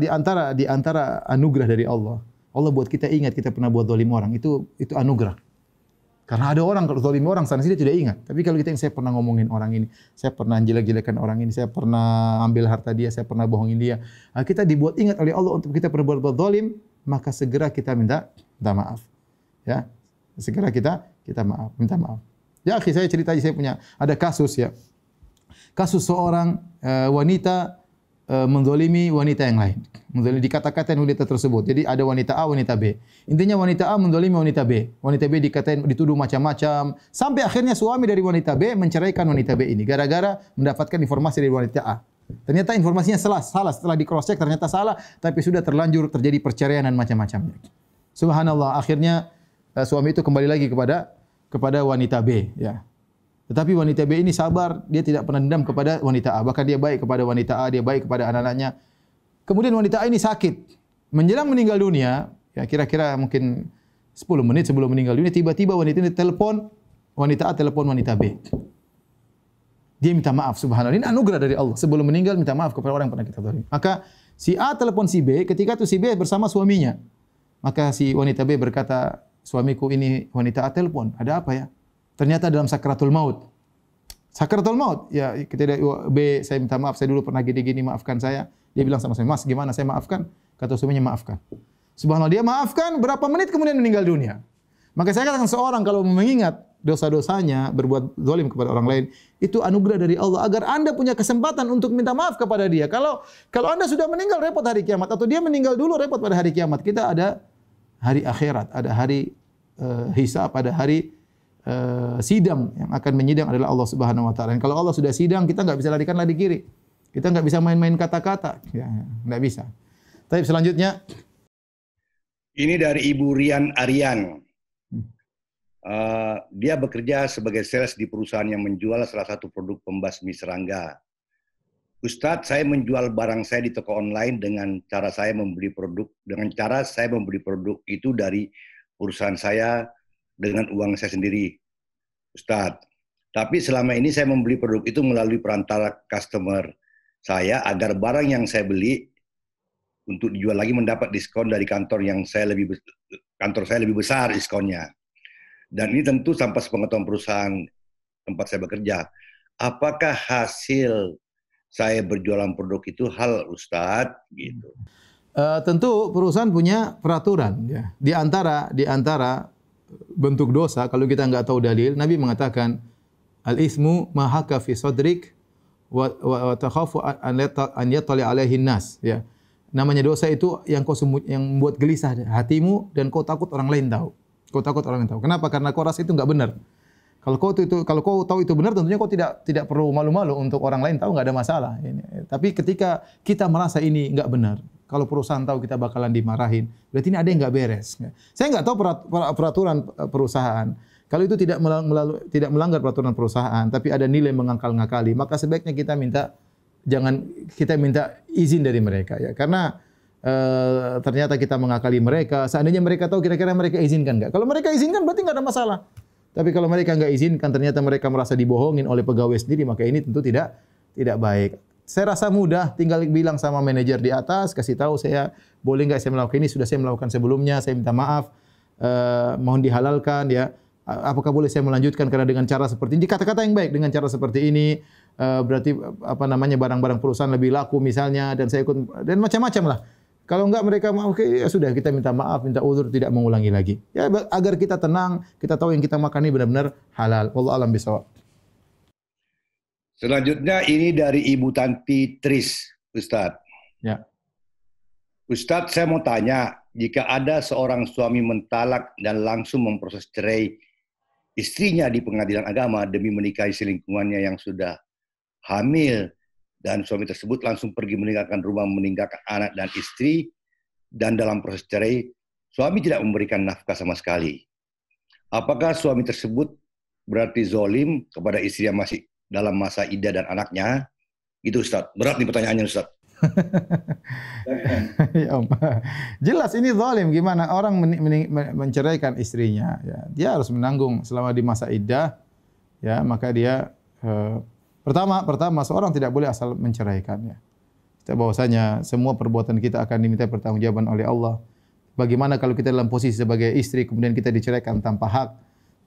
anugerah dari Allah. Allah buat kita ingat kita pernah buat zalim orang, itu anugerah. Karena ada orang kalau zalim orang sana sini tidak ingat. Tapi kalau kita yang saya pernah ngomongin orang ini, saya pernah jelek-jelekan orang ini, saya pernah ambil harta dia, saya pernah bohongin dia. Nah, kita dibuat ingat oleh Allah untuk kita berbuat zalim, maka segera kita minta maaf. Ya. Segera kita minta maaf. Ya, akhi saya cerita saya punya ada kasus ya. Kasus seorang wanita menzalimi wanita yang lain. Menzalimi dikata-katain wanita tersebut. Jadi ada wanita A, wanita B. Intinya wanita A menzalimi wanita B. Wanita B dituduh macam-macam sampai akhirnya suami dari wanita B menceraikan wanita B ini gara-gara mendapatkan informasi dari wanita A. Ternyata informasinya salah setelah di cross check ternyata salah tapi sudah terlanjur terjadi perceraian dan macam-macamnya. Subhanallah, akhirnya suami itu kembali lagi kepada wanita B ya. Tetapi wanita B ini sabar, dia tidak pernah dendam kepada wanita A. Bahkan dia baik kepada wanita A, dia baik kepada anak-anaknya. Kemudian wanita A ini sakit. Menjelang meninggal dunia, ya kira-kira mungkin 10 menit sebelum meninggal dunia, tiba-tiba wanita ini telepon, wanita A telepon wanita B. Dia minta maaf, subhanallah. Ini anugerah dari Allah. Sebelum meninggal minta maaf kepada orang yang pernah kita zalimi. Maka si A telepon si B, ketika itu si B bersama suaminya. Maka si wanita B berkata, suamiku ini wanita A telepon, ada apa ya? Ternyata dalam sakratul maut. Sakratul maut. Ya, ketika B, saya minta maaf, saya dulu pernah gini-gini, maafkan saya. Dia bilang sama saya, Mas, gimana saya maafkan? Kata suaminya, maafkan. Subhanallah, dia maafkan, berapa menit kemudian meninggal dunia. Maka saya katakan seorang kalau mengingat dosa-dosanya, berbuat zalim kepada orang lain, itu anugerah dari Allah agar Anda punya kesempatan untuk minta maaf kepada dia. Kalau Anda sudah meninggal, repot hari kiamat. Atau dia meninggal dulu, repot pada hari kiamat. Kita ada hari akhirat, ada hari hisab, ada hari sidang yang akan menyidang adalah Allah Subhanahu wa taala. Dan kalau Allah sudah sidang, kita enggak bisa larikan lagi kiri. Kita enggak bisa main-main kata-kata. Ya, enggak bisa. Tapi selanjutnya ini dari Ibu Rian Aryan. Dia bekerja sebagai sales di perusahaan yang menjual salah satu produk pembasmi serangga. Ustadz, saya menjual barang saya di toko online dengan cara saya membeli produk itu dari perusahaan saya dengan uang saya sendiri, Ustadz. Tapi selama ini saya membeli produk itu melalui perantara customer saya agar barang yang saya beli untuk dijual lagi mendapat diskon dari kantor saya lebih besar diskonnya. Dan ini tentu tanpa sepengetahuan perusahaan tempat saya bekerja. Apakah hasil saya berjualan produk itu halal, Ustadz? Gitu. Tentu perusahaan punya peraturan. Ya. Di antara bentuk dosa, kalau kita enggak tahu dalil, Nabi mengatakan, al-ithmu ma haka fi sadrik wa takhafu an yattali alaihi nas. Ya. Namanya dosa itu yang membuat gelisah hatimu dan kau takut orang lain tahu. Kau takut orang lain tahu. Kenapa? Karena kau rasa itu enggak benar. Kalau kau tahu itu benar, tentunya kau tidak perlu malu-malu untuk orang lain tahu, enggak ada masalah. Tapi ketika kita merasa ini enggak benar, kalau perusahaan tahu kita bakalan dimarahin, berarti ini ada yang enggak beres. Saya enggak tahu peraturan perusahaan. Kalau itu tidak melanggar peraturan perusahaan, tapi ada nilai mengakal-ngakali, maka sebaiknya kita minta izin dari mereka ya. Karena ternyata kita mengakali mereka, seandainya mereka tahu kira-kira mereka izinkan enggak. Kalau mereka izinkan berarti enggak ada masalah. Tapi kalau mereka enggak izinkan, ternyata mereka merasa dibohongin oleh pegawai sendiri, maka ini tentu tidak baik. Saya rasa mudah, tinggal bilang sama manajer di atas, kasih tahu saya boleh enggak saya melakukan ini, sudah saya melakukan sebelumnya, saya minta maaf, mohon dihalalkan ya. Apakah boleh saya melanjutkan karena dengan cara seperti ini, kata-kata yang baik dengan cara seperti ini, berarti barang-barang perusahaan lebih laku misalnya, dan saya ikut dan macam-macam lah. Kalau enggak mereka mau, oke, ya sudah kita minta maaf, minta uzur, tidak mengulangi lagi. Ya agar kita tenang, kita tahu yang kita makan ini benar-benar halal. Wallahu a'lam bishawab. Selanjutnya ini dari Ibu Tanti Tris, Ustadz. Ya. Ustadz, saya mau tanya, jika ada seorang suami mentalak dan langsung memproses cerai istrinya di pengadilan agama demi menikahi selingkuhannya yang sudah hamil, dan suami tersebut langsung pergi meninggalkan rumah, meninggalkan anak dan istri, dan dalam proses cerai, suami tidak memberikan nafkah sama sekali. Apakah suami tersebut berarti zolim kepada istri yang masih dalam masa iddah dan anaknya? Itu Ustaz. Berat nih pertanyaannya Ustaz. Ya, jelas ini zalim. Gimana orang menceraikan istrinya? Ya, dia harus menanggung selama di masa iddah. Ya, maka dia pertama seorang tidak boleh asal menceraikan. Ya. Kita bahwasanya semua perbuatan kita akan diminta pertanggungjawaban oleh Allah. Bagaimana kalau kita dalam posisi sebagai istri kemudian kita diceraikan tanpa hak,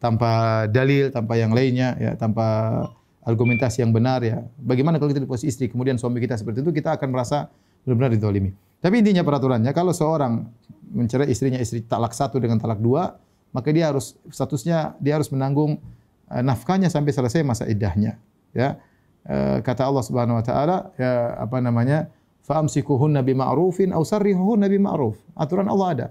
tanpa dalil, tanpa yang lainnya, ya, tanpa argumentasi yang benar, ya. Bagaimana kalau kita di posisi istri kemudian suami kita seperti itu, kita akan merasa benar-benar dizalimi. Tapi intinya peraturannya kalau seorang mencerai istrinya, istri talak 1 dengan talak 2, maka dia harus statusnya dia harus menanggung nafkahnya sampai selesai masa iddahnya, ya. Kata Allah Subhanahu wa taala, ya, apa namanya? Fa'amsikuhunna bima'rufin aw sarrihuhunna bima'ruf. Aturan Allah ada.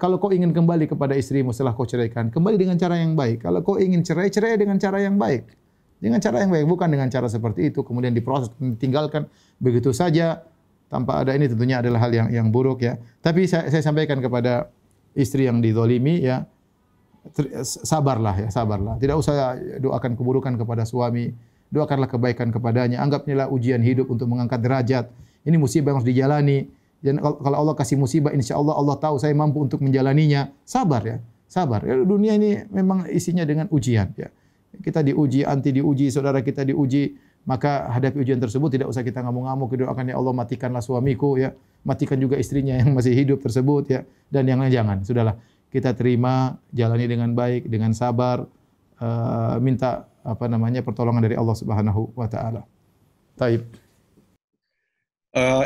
Kalau kau ingin kembali kepada istrimu setelah kau ceraikan, kembali dengan cara yang baik. Kalau kau ingin cerai, cerai dengan cara yang baik. Dengan cara yang baik, bukan dengan cara seperti itu kemudian diproses, ditinggalkan begitu saja tanpa ada ini, tentunya adalah hal yang buruk, ya. Tapi saya sampaikan kepada istri yang dizalimi, ya, sabarlah, ya, sabarlah. Tidak usah doakan keburukan kepada suami, doakanlah kebaikan kepadanya. Anggap inilah ujian hidup untuk mengangkat derajat. Ini musibah yang harus dijalani. Dan kalau Allah kasih musibah, insya Allah Allah tahu saya mampu untuk menjalaninya. Sabar, ya, sabar. Ya, dunia ini memang isinya dengan ujian, ya. Kita diuji, anti diuji, saudara kita diuji, maka hadapi ujian tersebut, tidak usah kita ngamuk-ngamuk, doakan ya Allah matikanlah suamiku, ya, matikan juga istrinya yang masih hidup tersebut, ya, dan yang lain jangan. Sudahlah, kita terima, jalani dengan baik, dengan sabar, minta pertolongan dari Allah Subhanahu wa taala. Taib.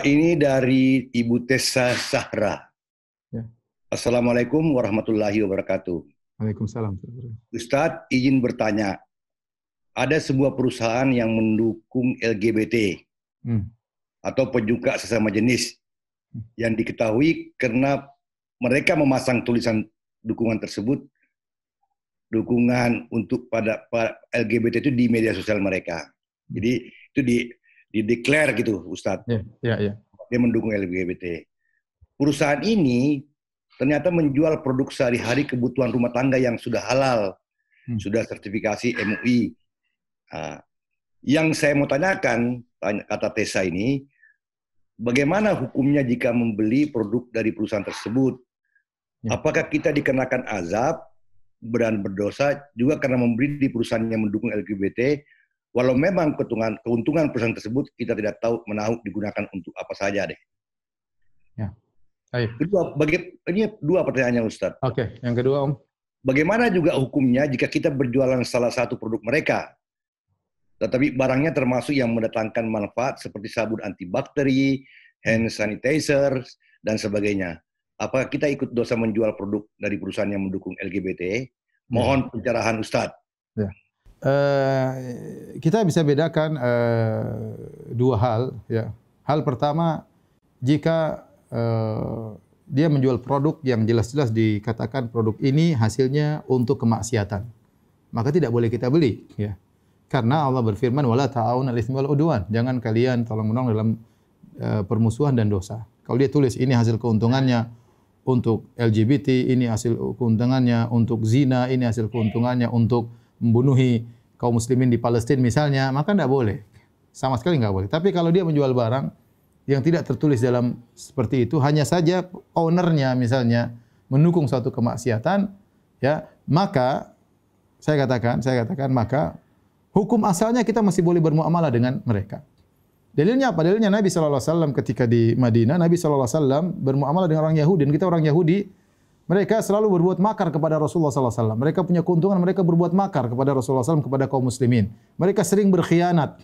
Ini dari Ibu Tessa Sahra. Ya. Assalamualaikum warahmatullahi wabarakatuh. Waalaikumsalam. Ustadz, izin bertanya. Ada sebuah perusahaan yang mendukung LGBT atau penyuka sesama jenis yang diketahui karena mereka memasang tulisan dukungan tersebut, dukungan untuk pada LGBT itu di media sosial mereka. Jadi itu di-declare gitu, Ustadz. Ya. Dia mendukung LGBT. Perusahaan ini ternyata menjual produk sehari-hari kebutuhan rumah tangga yang sudah halal, sudah sertifikasi MUI. Yang saya mau tanyakan, kata Tessa ini, bagaimana hukumnya jika membeli produk dari perusahaan tersebut? Ya. Apakah kita dikenakan azab dan berdosa juga karena membeli di perusahaan yang mendukung LGBT, walau memang keuntungan perusahaan tersebut kita tidak tahu menahu digunakan untuk apa saja deh. Ya. Baik. Ini dua pertanyaannya Ustaz. Oke, yang kedua Om. Bagaimana juga hukumnya jika kita berjualan salah satu produk mereka, tetapi barangnya termasuk yang mendatangkan manfaat seperti sabun antibakteri, hand sanitizer, dan sebagainya. Apakah kita ikut dosa menjual produk dari perusahaan yang mendukung LGBT? Mohon pencerahan Ustaz. Ya. Kita bisa bedakan dua hal. Ya. Hal pertama, jika dia menjual produk yang jelas-jelas dikatakan produk ini hasilnya untuk kemaksiatan, maka tidak boleh kita beli, ya. Karena Allah berfirman, wala ta'awun al-itsmi wal udwan. Jangan kalian tolong-menolong dalam permusuhan dan dosa. Kalau dia tulis ini hasil keuntungannya untuk LGBT, ini hasil keuntungannya untuk zina, ini hasil keuntungannya untuk membunuhi kaum muslimin di Palestina misalnya, maka tidak boleh. Sama sekali nggak boleh. Tapi kalau dia menjual barang yang tidak tertulis dalam seperti itu, hanya saja ownernya misalnya mendukung suatu kemaksiatan, ya, maka saya katakan maka hukum asalnya kita masih boleh bermuamalah dengan mereka. Dalilnya apa? Dalilnya Nabi SAW ketika di Madinah, Nabi SAW bermuamalah dengan orang Yahudi, dan kita orang Yahudi, mereka selalu berbuat makar kepada Rasulullah SAW. Mereka punya keuntungan, mereka berbuat makar kepada Rasulullah SAW, kepada kaum muslimin. Mereka sering berkhianat.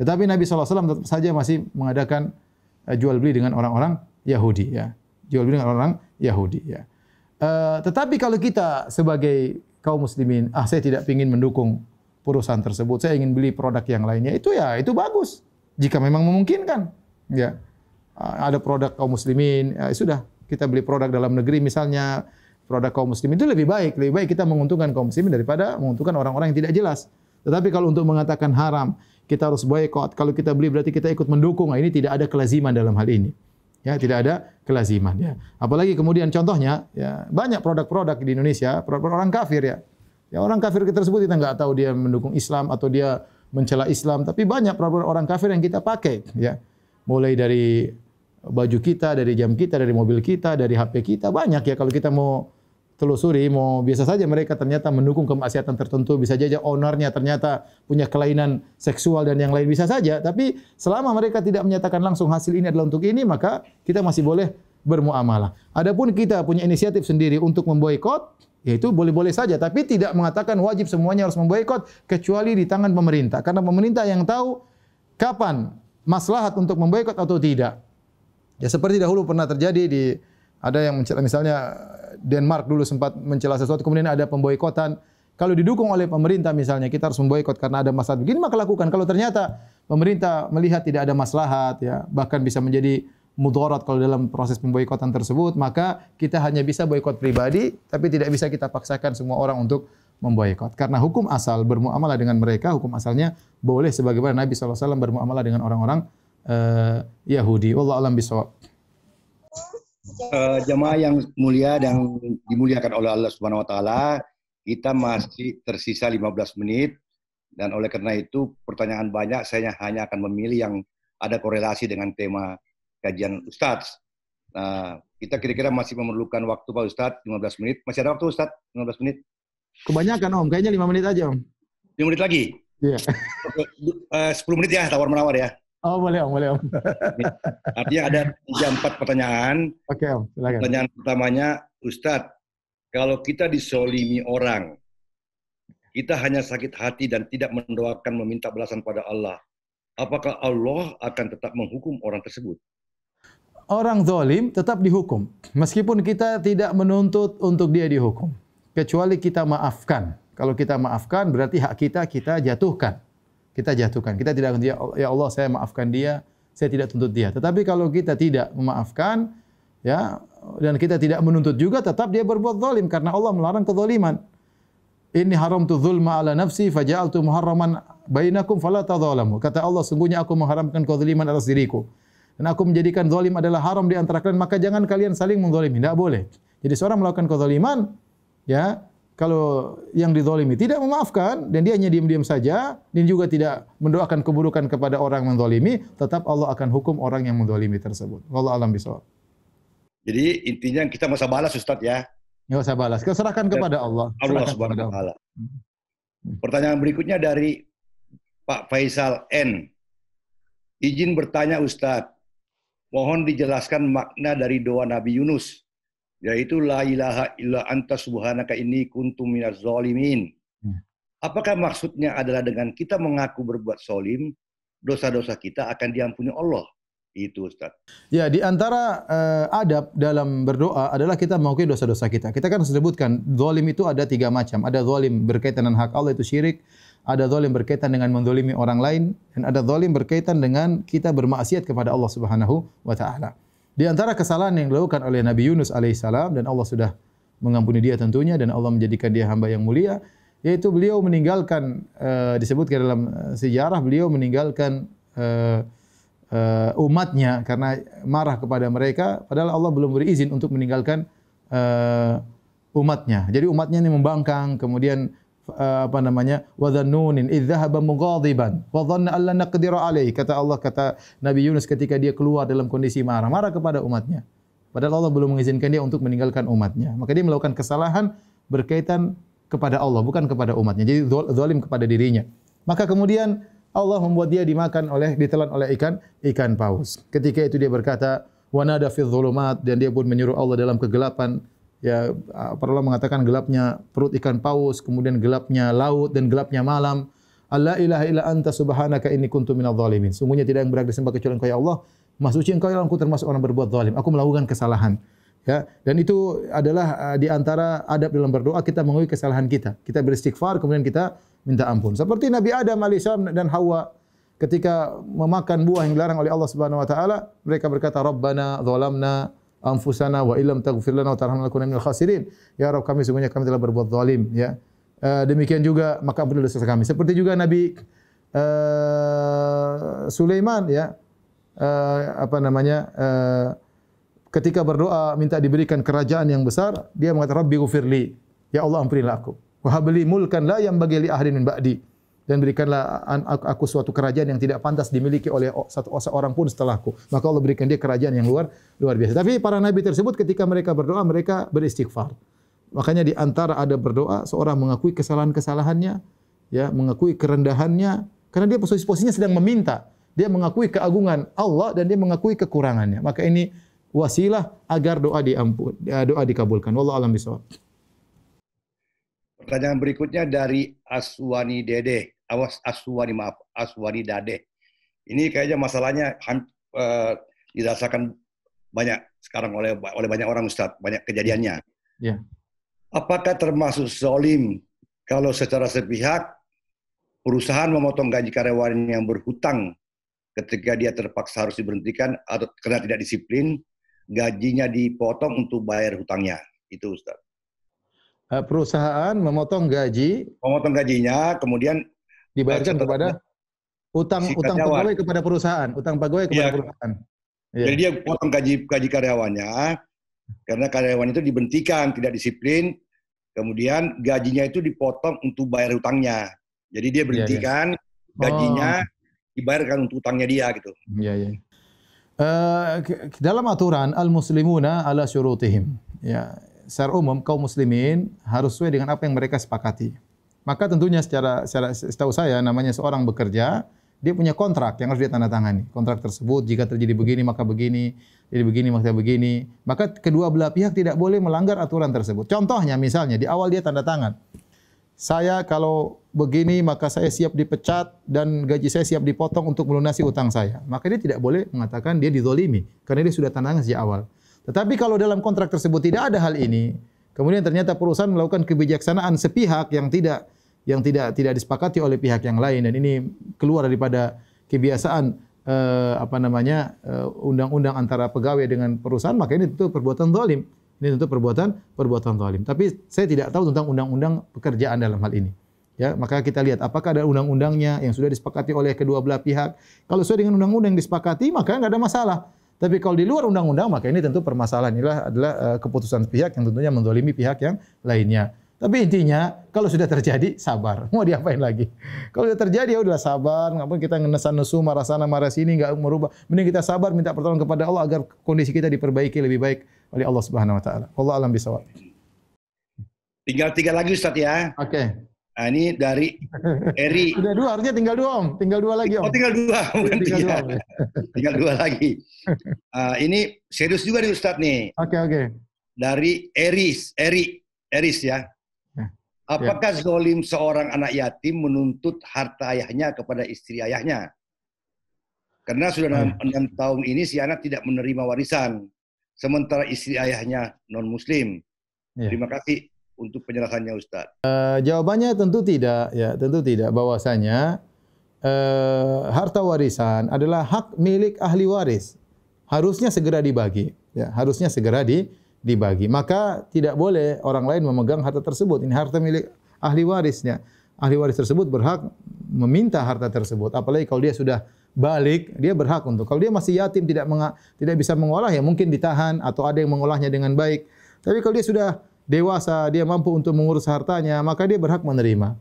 Tetapi Nabi SAW tetap saja masih mengadakan jual beli dengan orang-orang Yahudi, ya. Jual beli dengan orang Yahudi, ya. Tetapi kalau kita sebagai kaum muslimin, saya tidak ingin mendukung perusahaan tersebut, saya ingin beli produk yang lainnya, itu bagus. Jika memang memungkinkan, ya. Ada produk kaum muslimin, sudah kita beli produk dalam negeri misalnya, produk kaum muslimin itu lebih baik. Lebih baik kita menguntungkan kaum muslimin daripada menguntungkan orang-orang yang tidak jelas. Tetapi kalau untuk mengatakan haram, kita harus boikot. Kalau kita beli berarti kita ikut mendukung. Nah, ini tidak ada kelaziman dalam hal ini. Ya, tidak ada kelaziman ya. Apalagi kemudian contohnya ya banyak produk-produk di Indonesia, produk orang kafir ya. Ya orang kafir tersebut kita enggak tahu dia mendukung Islam atau dia mencela Islam, tapi banyak produk orang kafir yang kita pakai ya. Mulai dari baju kita, dari jam kita, dari mobil kita, dari HP kita, banyak ya kalau kita mau telusuri, mau biasa saja mereka ternyata mendukung kemaksiatan tertentu, bisa saja ownernya ternyata punya kelainan seksual dan yang lain bisa saja, tapi selama mereka tidak menyatakan langsung hasil ini adalah untuk ini, maka kita masih boleh bermuamalah. Adapun kita punya inisiatif sendiri untuk memboikot, yaitu boleh-boleh saja, tapi tidak mengatakan wajib semuanya harus memboikot kecuali di tangan pemerintah, karena pemerintah yang tahu kapan maslahat untuk memboikot atau tidak. Ya seperti dahulu pernah terjadi di ada yang mencela, misalnya Denmark dulu sempat mencela sesuatu, kemudian ada pemboikotan. Kalau didukung oleh pemerintah misalnya, kita harus memboikot karena ada masalah begini, maka lakukan. Kalau ternyata pemerintah melihat tidak ada maslahat, ya bahkan bisa menjadi mudarat kalau dalam proses pemboikotan tersebut, maka kita hanya bisa boikot pribadi, tapi tidak bisa kita paksakan semua orang untuk memboikot. Karena hukum asal bermuamalah dengan mereka, hukum asalnya boleh sebagaimana Nabi SAW bermuamalah dengan orang-orang Yahudi. Wallahu a'lam bishawab. Jemaah yang mulia dan dimuliakan oleh Allah Subhanahu wa taala, kita masih tersisa 15 menit dan oleh karena itu pertanyaan banyak, saya hanya akan memilih yang ada korelasi dengan tema kajian Ustadz. Nah, kita kira-kira masih memerlukan waktu Pak Ustadz 15 menit. Masih ada waktu Ustadz 15 menit? Kebanyakan Om, kayaknya 5 menit aja Om. 5 menit lagi? Iya. 10 menit ya, tawar-menawar ya. Oh boleh Om, boleh Om. Artinya ada 3-4 pertanyaan. Oke Om, silakan. Pertanyaan pertamanya, Ustadz, kalau kita disolimi orang, kita hanya sakit hati dan tidak mendoakan meminta balasan pada Allah, apakah Allah akan tetap menghukum orang tersebut? Orang zalim tetap dihukum, meskipun kita tidak menuntut untuk dia dihukum, kecuali kita maafkan. Kalau kita maafkan, berarti hak kita jatuhkan. Kita jatuhkan. Kita tidak, ya Allah saya maafkan dia, saya tidak tuntut dia. Tetapi kalau kita tidak memaafkan, ya, dan kita tidak menuntut juga, tetap dia berbuat zalim karena Allah melarang kezaliman. Inni haramtu dzulma ala nafsi faja'altu muharraman bainakum fala tadzalamu. Kata Allah, sungguhnya aku mengharamkan kezaliman atas diriku. Dan aku menjadikan zalim adalah haram di antara kalian, maka jangan kalian saling menzalimi. Tidak boleh. Jadi seorang melakukan kezaliman, ya, kalau yang dizalimi tidak memaafkan dan dia hanya diam-diam saja dan juga tidak mendoakan keburukan kepada orang yang menzalimi, tetap Allah akan hukum orang yang menzalimi tersebut. Wallahu a'lam bishawab. Jadi intinya kita nggak usah balas Ustadz ya. Nggak usah balas. Serahkan kepada Allah. Allah Subhanahu wa taala. Pertanyaan berikutnya dari Pak Faisal N. Izin bertanya Ustadz, mohon dijelaskan makna dari doa Nabi Yunus, yaitu la ilaha illa anta subhanaka inni kuntu minaz zalimin. Apakah maksudnya adalah dengan kita mengaku berbuat zalim, dosa-dosa kita akan diampuni Allah? Itu Ustaz. Ya, di antara adab dalam berdoa adalah kita mengakui dosa-dosa kita. Kita kan sebutkan zalim itu ada 3 macam. Ada zalim berkaitan dengan hak Allah, itu syirik. Ada zalim berkaitan dengan menzalimi orang lain, dan ada zalim berkaitan dengan kita bermaksiat kepada Allah Subhanahu wa taala. Di antara kesalahan yang dilakukan oleh Nabi Yunus alaihissalam, dan Allah sudah mengampuni dia tentunya, dan Allah menjadikan dia hamba yang mulia, yaitu beliau meninggalkan, disebutkan dalam sejarah, beliau meninggalkan umatnya karena marah kepada mereka, padahal Allah belum beri izin untuk meninggalkan umatnya. Jadi umatnya ini membangkang, kemudian wa dhannunin idh dhahaba mughadiban wa dhanna an lan naqdira alaihi. Kata Allah, kata Nabi Yunus ketika dia keluar dalam kondisi marah kepada umatnya, padahal Allah belum mengizinkan dia untuk meninggalkan umatnya, maka dia melakukan kesalahan berkaitan kepada Allah, bukan kepada umatnya. Jadi zalim kepada dirinya. Maka kemudian Allah membuat dia ditelan oleh ikan paus. Ketika itu dia berkata, wa nada fi dhulumat, dan dia pun menyuruh Allah dalam kegelapan. Ya, para ulama mengatakan gelapnya perut ikan paus, kemudian gelapnya laut dan gelapnya malam. Alla ilaha illa anta subhanaka inni kuntu minadh dhalimin. Sungguhnya tidak yang berhak disembah kecuali Engkau ya Allah. Maha suci Engkau ya Allah, aku termasuk orang berbuat zalim. Aku melakukan kesalahan. Ya, dan itu adalah di antara adab dalam berdoa, kita mengakui kesalahan kita. Kita beristighfar, kemudian kita minta ampun. Seperti Nabi Adam alaihissalam dan Hawa ketika memakan buah yang dilarang oleh Allah Subhanahu wa taala, mereka berkata, Rabbana zalamna anfusana wa illam taghfir lana wa tarhamna lanakunanna minal khasirin. Ya Rabb kami sungguhnya kami telah berbuat zalim ya. Demikian juga maka ampunilah dosa kami. Seperti juga Nabi Sulaiman ya. Ketika berdoa minta diberikan kerajaan yang besar, dia mengatakan Rabbi ghfirli. Ya Allah ampunilah aku. Wa habli mulkan la yanbaghi li ahadin min ba'di. Dan berikanlah aku suatu kerajaan yang tidak pantas dimiliki oleh seorang pun setelahku. Maka Allah berikan dia kerajaan yang luar biasa. Tapi para nabi tersebut ketika mereka berdoa, mereka beristighfar. Makanya di antara ada berdoa, seorang mengakui kesalahan-kesalahannya, ya, mengakui kerendahannya, karena dia posisinya sedang meminta. Dia mengakui keagungan Allah dan dia mengakui kekurangannya. Maka ini wasilah agar doa dikabulkan. Wallahu a'lam bishawab. Pertanyaan berikutnya dari Aswani Dade. Ini kayaknya masalahnya dirasakan banyak sekarang oleh banyak orang, Ustaz, banyak kejadiannya. Ya. Apakah termasuk zalim kalau secara sepihak perusahaan memotong gaji karyawan yang berhutang ketika dia terpaksa harus diberhentikan atau karena tidak disiplin, gajinya dipotong untuk bayar hutangnya? Itu, Ustaz. Perusahaan memotong gajinya, kemudian dibayarkan kepada utang pegawai kepada perusahaan, perusahaan. Jadi dia potong gaji karyawannya karena karyawan itu diberhentikan, tidak disiplin, kemudian gajinya itu dipotong untuk bayar hutangnya. Jadi dia berhentikan, gajinya dibayarkan untuk hutangnya dia gitu. Iya. Dalam aturan al-muslimuna ala syurutihim. Ya. Secara umum kaum muslimin harus sesuai dengan apa yang mereka sepakati. Maka tentunya secara setahu saya namanya seorang bekerja, dia punya kontrak yang harus dia tanda tangani. Kontrak tersebut jika terjadi begini maka begini, jadi begini maka begini. Maka kedua belah pihak tidak boleh melanggar aturan tersebut. Contohnya misalnya di awal dia tanda tangan. Saya kalau begini maka saya siap dipecat dan gaji saya siap dipotong untuk melunasi utang saya. Maka dia tidak boleh mengatakan dia dizolimi karena dia sudah tanda tangan sejak awal. Tetapi kalau dalam kontrak tersebut tidak ada hal ini, kemudian ternyata perusahaan melakukan kebijaksanaan sepihak yang tidak disepakati oleh pihak yang lain dan ini keluar daripada kebiasaan undang-undang antara pegawai dengan perusahaan, maka ini tentu perbuatan zalim. Ini tentu perbuatan zalim. Tapi saya tidak tahu tentang undang-undang pekerjaan dalam hal ini. Ya, maka kita lihat apakah ada undang-undangnya yang sudah disepakati oleh kedua belah pihak. Kalau sesuai dengan undang-undang yang disepakati, maka enggak ada masalah. Tapi kalau di luar undang-undang, maka ini tentu permasalahan. Inilah adalah keputusan pihak yang tentunya menzalimi pihak yang lainnya. Tapi intinya, kalau sudah terjadi, sabar. Mau diapain lagi? Kalau sudah terjadi, ya udah sabar. Ngapain kita ngenesan-nesu, marah sana, marah sini, nggak merubah. Mending kita sabar, minta pertolongan kepada Allah agar kondisi kita diperbaiki lebih baik oleh Allah Subhanahu Wa Taala. Wallahu a'lam bishawab. Tinggal 3 lagi, Ustaz ya. Oke. Nah, ini dari Eri. Sudah 2, harusnya tinggal 2 Om. Tinggal 2 lagi Om. Oh, tinggal 2, bukan 3. Tinggal 2 lagi. Ini serius juga nih Ustaz nih. Oke. Dari Eris ya. Apakah zalim seorang anak yatim menuntut harta ayahnya kepada istri ayahnya? Karena sudah 6 tahun ini si anak tidak menerima warisan, sementara istri ayahnya non-muslim. Terima kasih untuk penjelasannya Ustaz. Jawabannya tentu tidak, ya tentu tidak. Bahwasanya harta warisan adalah hak milik ahli waris, harusnya segera dibagi. Ya, harusnya segera dibagi. Maka tidak boleh orang lain memegang harta tersebut. Ini harta milik ahli warisnya. Ahli waris tersebut berhak meminta harta tersebut. Apalagi kalau dia sudah balik, dia berhak untuk. Kalau dia masih yatim tidak bisa mengolah, ya mungkin ditahan atau ada yang mengolahnya dengan baik. Tapi kalau dia sudah dewasa, dia mampu untuk mengurus hartanya, maka dia berhak menerima.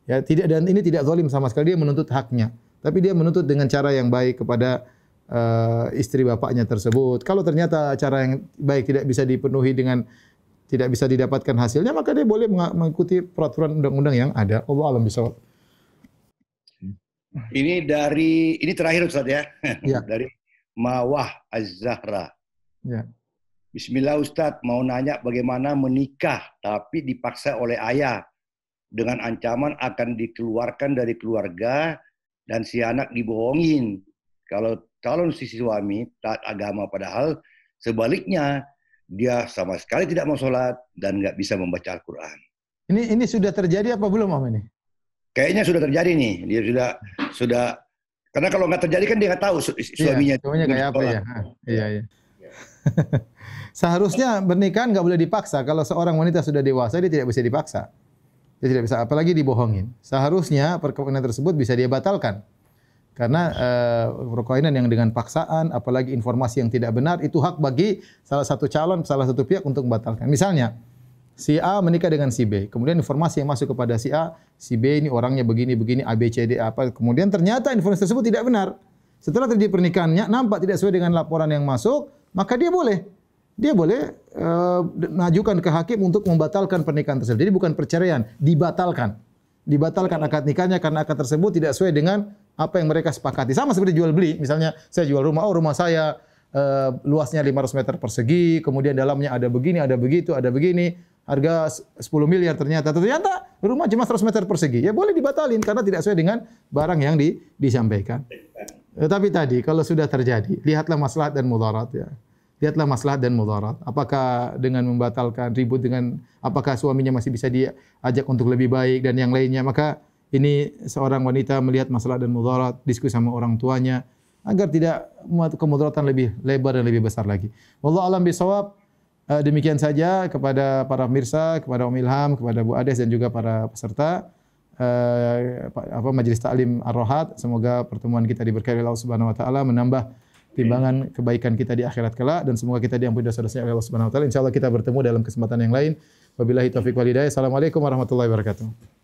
Ya, dan ini tidak zalim sama sekali, dia menuntut haknya. Tapi dia menuntut dengan cara yang baik kepada istri bapaknya tersebut. Kalau ternyata cara yang baik tidak bisa dipenuhi tidak bisa didapatkan hasilnya, maka dia boleh mengikuti peraturan undang-undang yang ada. Allah a'lam bishawab. Ini terakhir Ustaz ya. Dari Mawah Az-Zahra. Ya. Bismillah Ustadz, mau nanya bagaimana menikah tapi dipaksa oleh ayah dengan ancaman akan dikeluarkan dari keluarga dan si anak dibohongin. Kalau calon si suami taat agama padahal sebaliknya dia sama sekali tidak mau sholat dan nggak bisa membaca Al-Quran. Ini sudah terjadi apa belum Om ini? Kayaknya sudah terjadi nih. Dia sudah karena kalau nggak terjadi kan dia nggak tahu suaminya. Suaminya kayak apa ya? Iya. Seharusnya pernikahan nggak boleh dipaksa. Kalau seorang wanita sudah dewasa, dia tidak bisa dipaksa. Dia tidak bisa, apalagi dibohongin. Seharusnya perkawinan tersebut bisa dia batalkan. Karena perkawinan yang dengan paksaan, apalagi informasi yang tidak benar, itu hak bagi salah satu calon, salah satu pihak untuk membatalkan. Misalnya, si A menikah dengan si B. Kemudian informasi yang masuk kepada si A, si B ini orangnya begini, A, B, C, D, apa. Kemudian ternyata informasi tersebut tidak benar. Setelah terjadi pernikahannya, nampak tidak sesuai dengan laporan yang masuk, maka dia boleh mengajukan ke hakim untuk membatalkan pernikahan tersebut. Jadi bukan perceraian, dibatalkan. Dibatalkan akad nikahnya karena akad tersebut tidak sesuai dengan apa yang mereka sepakati. Sama seperti jual beli. Misalnya saya jual rumah, rumah saya luasnya 500 meter persegi, kemudian dalamnya ada begini, ada begitu, ada begini. Harga 10 miliar ternyata rumah cuma 100 meter persegi. Ya boleh dibatalin karena tidak sesuai dengan barang yang disampaikan. Tetapi tadi kalau sudah terjadi, lihatlah maslahat dan mudarat ya. Lihatlah maslahat dan mudarat. Apakah dengan membatalkan ribut dengan apakah suaminya masih bisa diajak untuk lebih baik dan yang lainnya. Maka ini seorang wanita melihat maslahat dan mudarat, diskusi sama orang tuanya agar tidak kemudaratan lebih lebar dan lebih besar lagi. Wallahu a'lam bishawab. Demikian saja kepada para pemirsa, kepada Om Ilham, kepada Bu Ades dan juga para peserta Majelis Ta'lim Ar-Rohat. Semoga pertemuan kita diberkahi oleh Allah Subhanahu wa taala, menambah timbangan kebaikan kita di akhirat kelak, dan semoga kita diampuni dosa-dosanya oleh Allah Subhanahu wa taala. Insyaallah kita bertemu dalam kesempatan yang lain. Wabillahi taufiq wal hidayah. Assalamualaikum warahmatullahi wabarakatuh.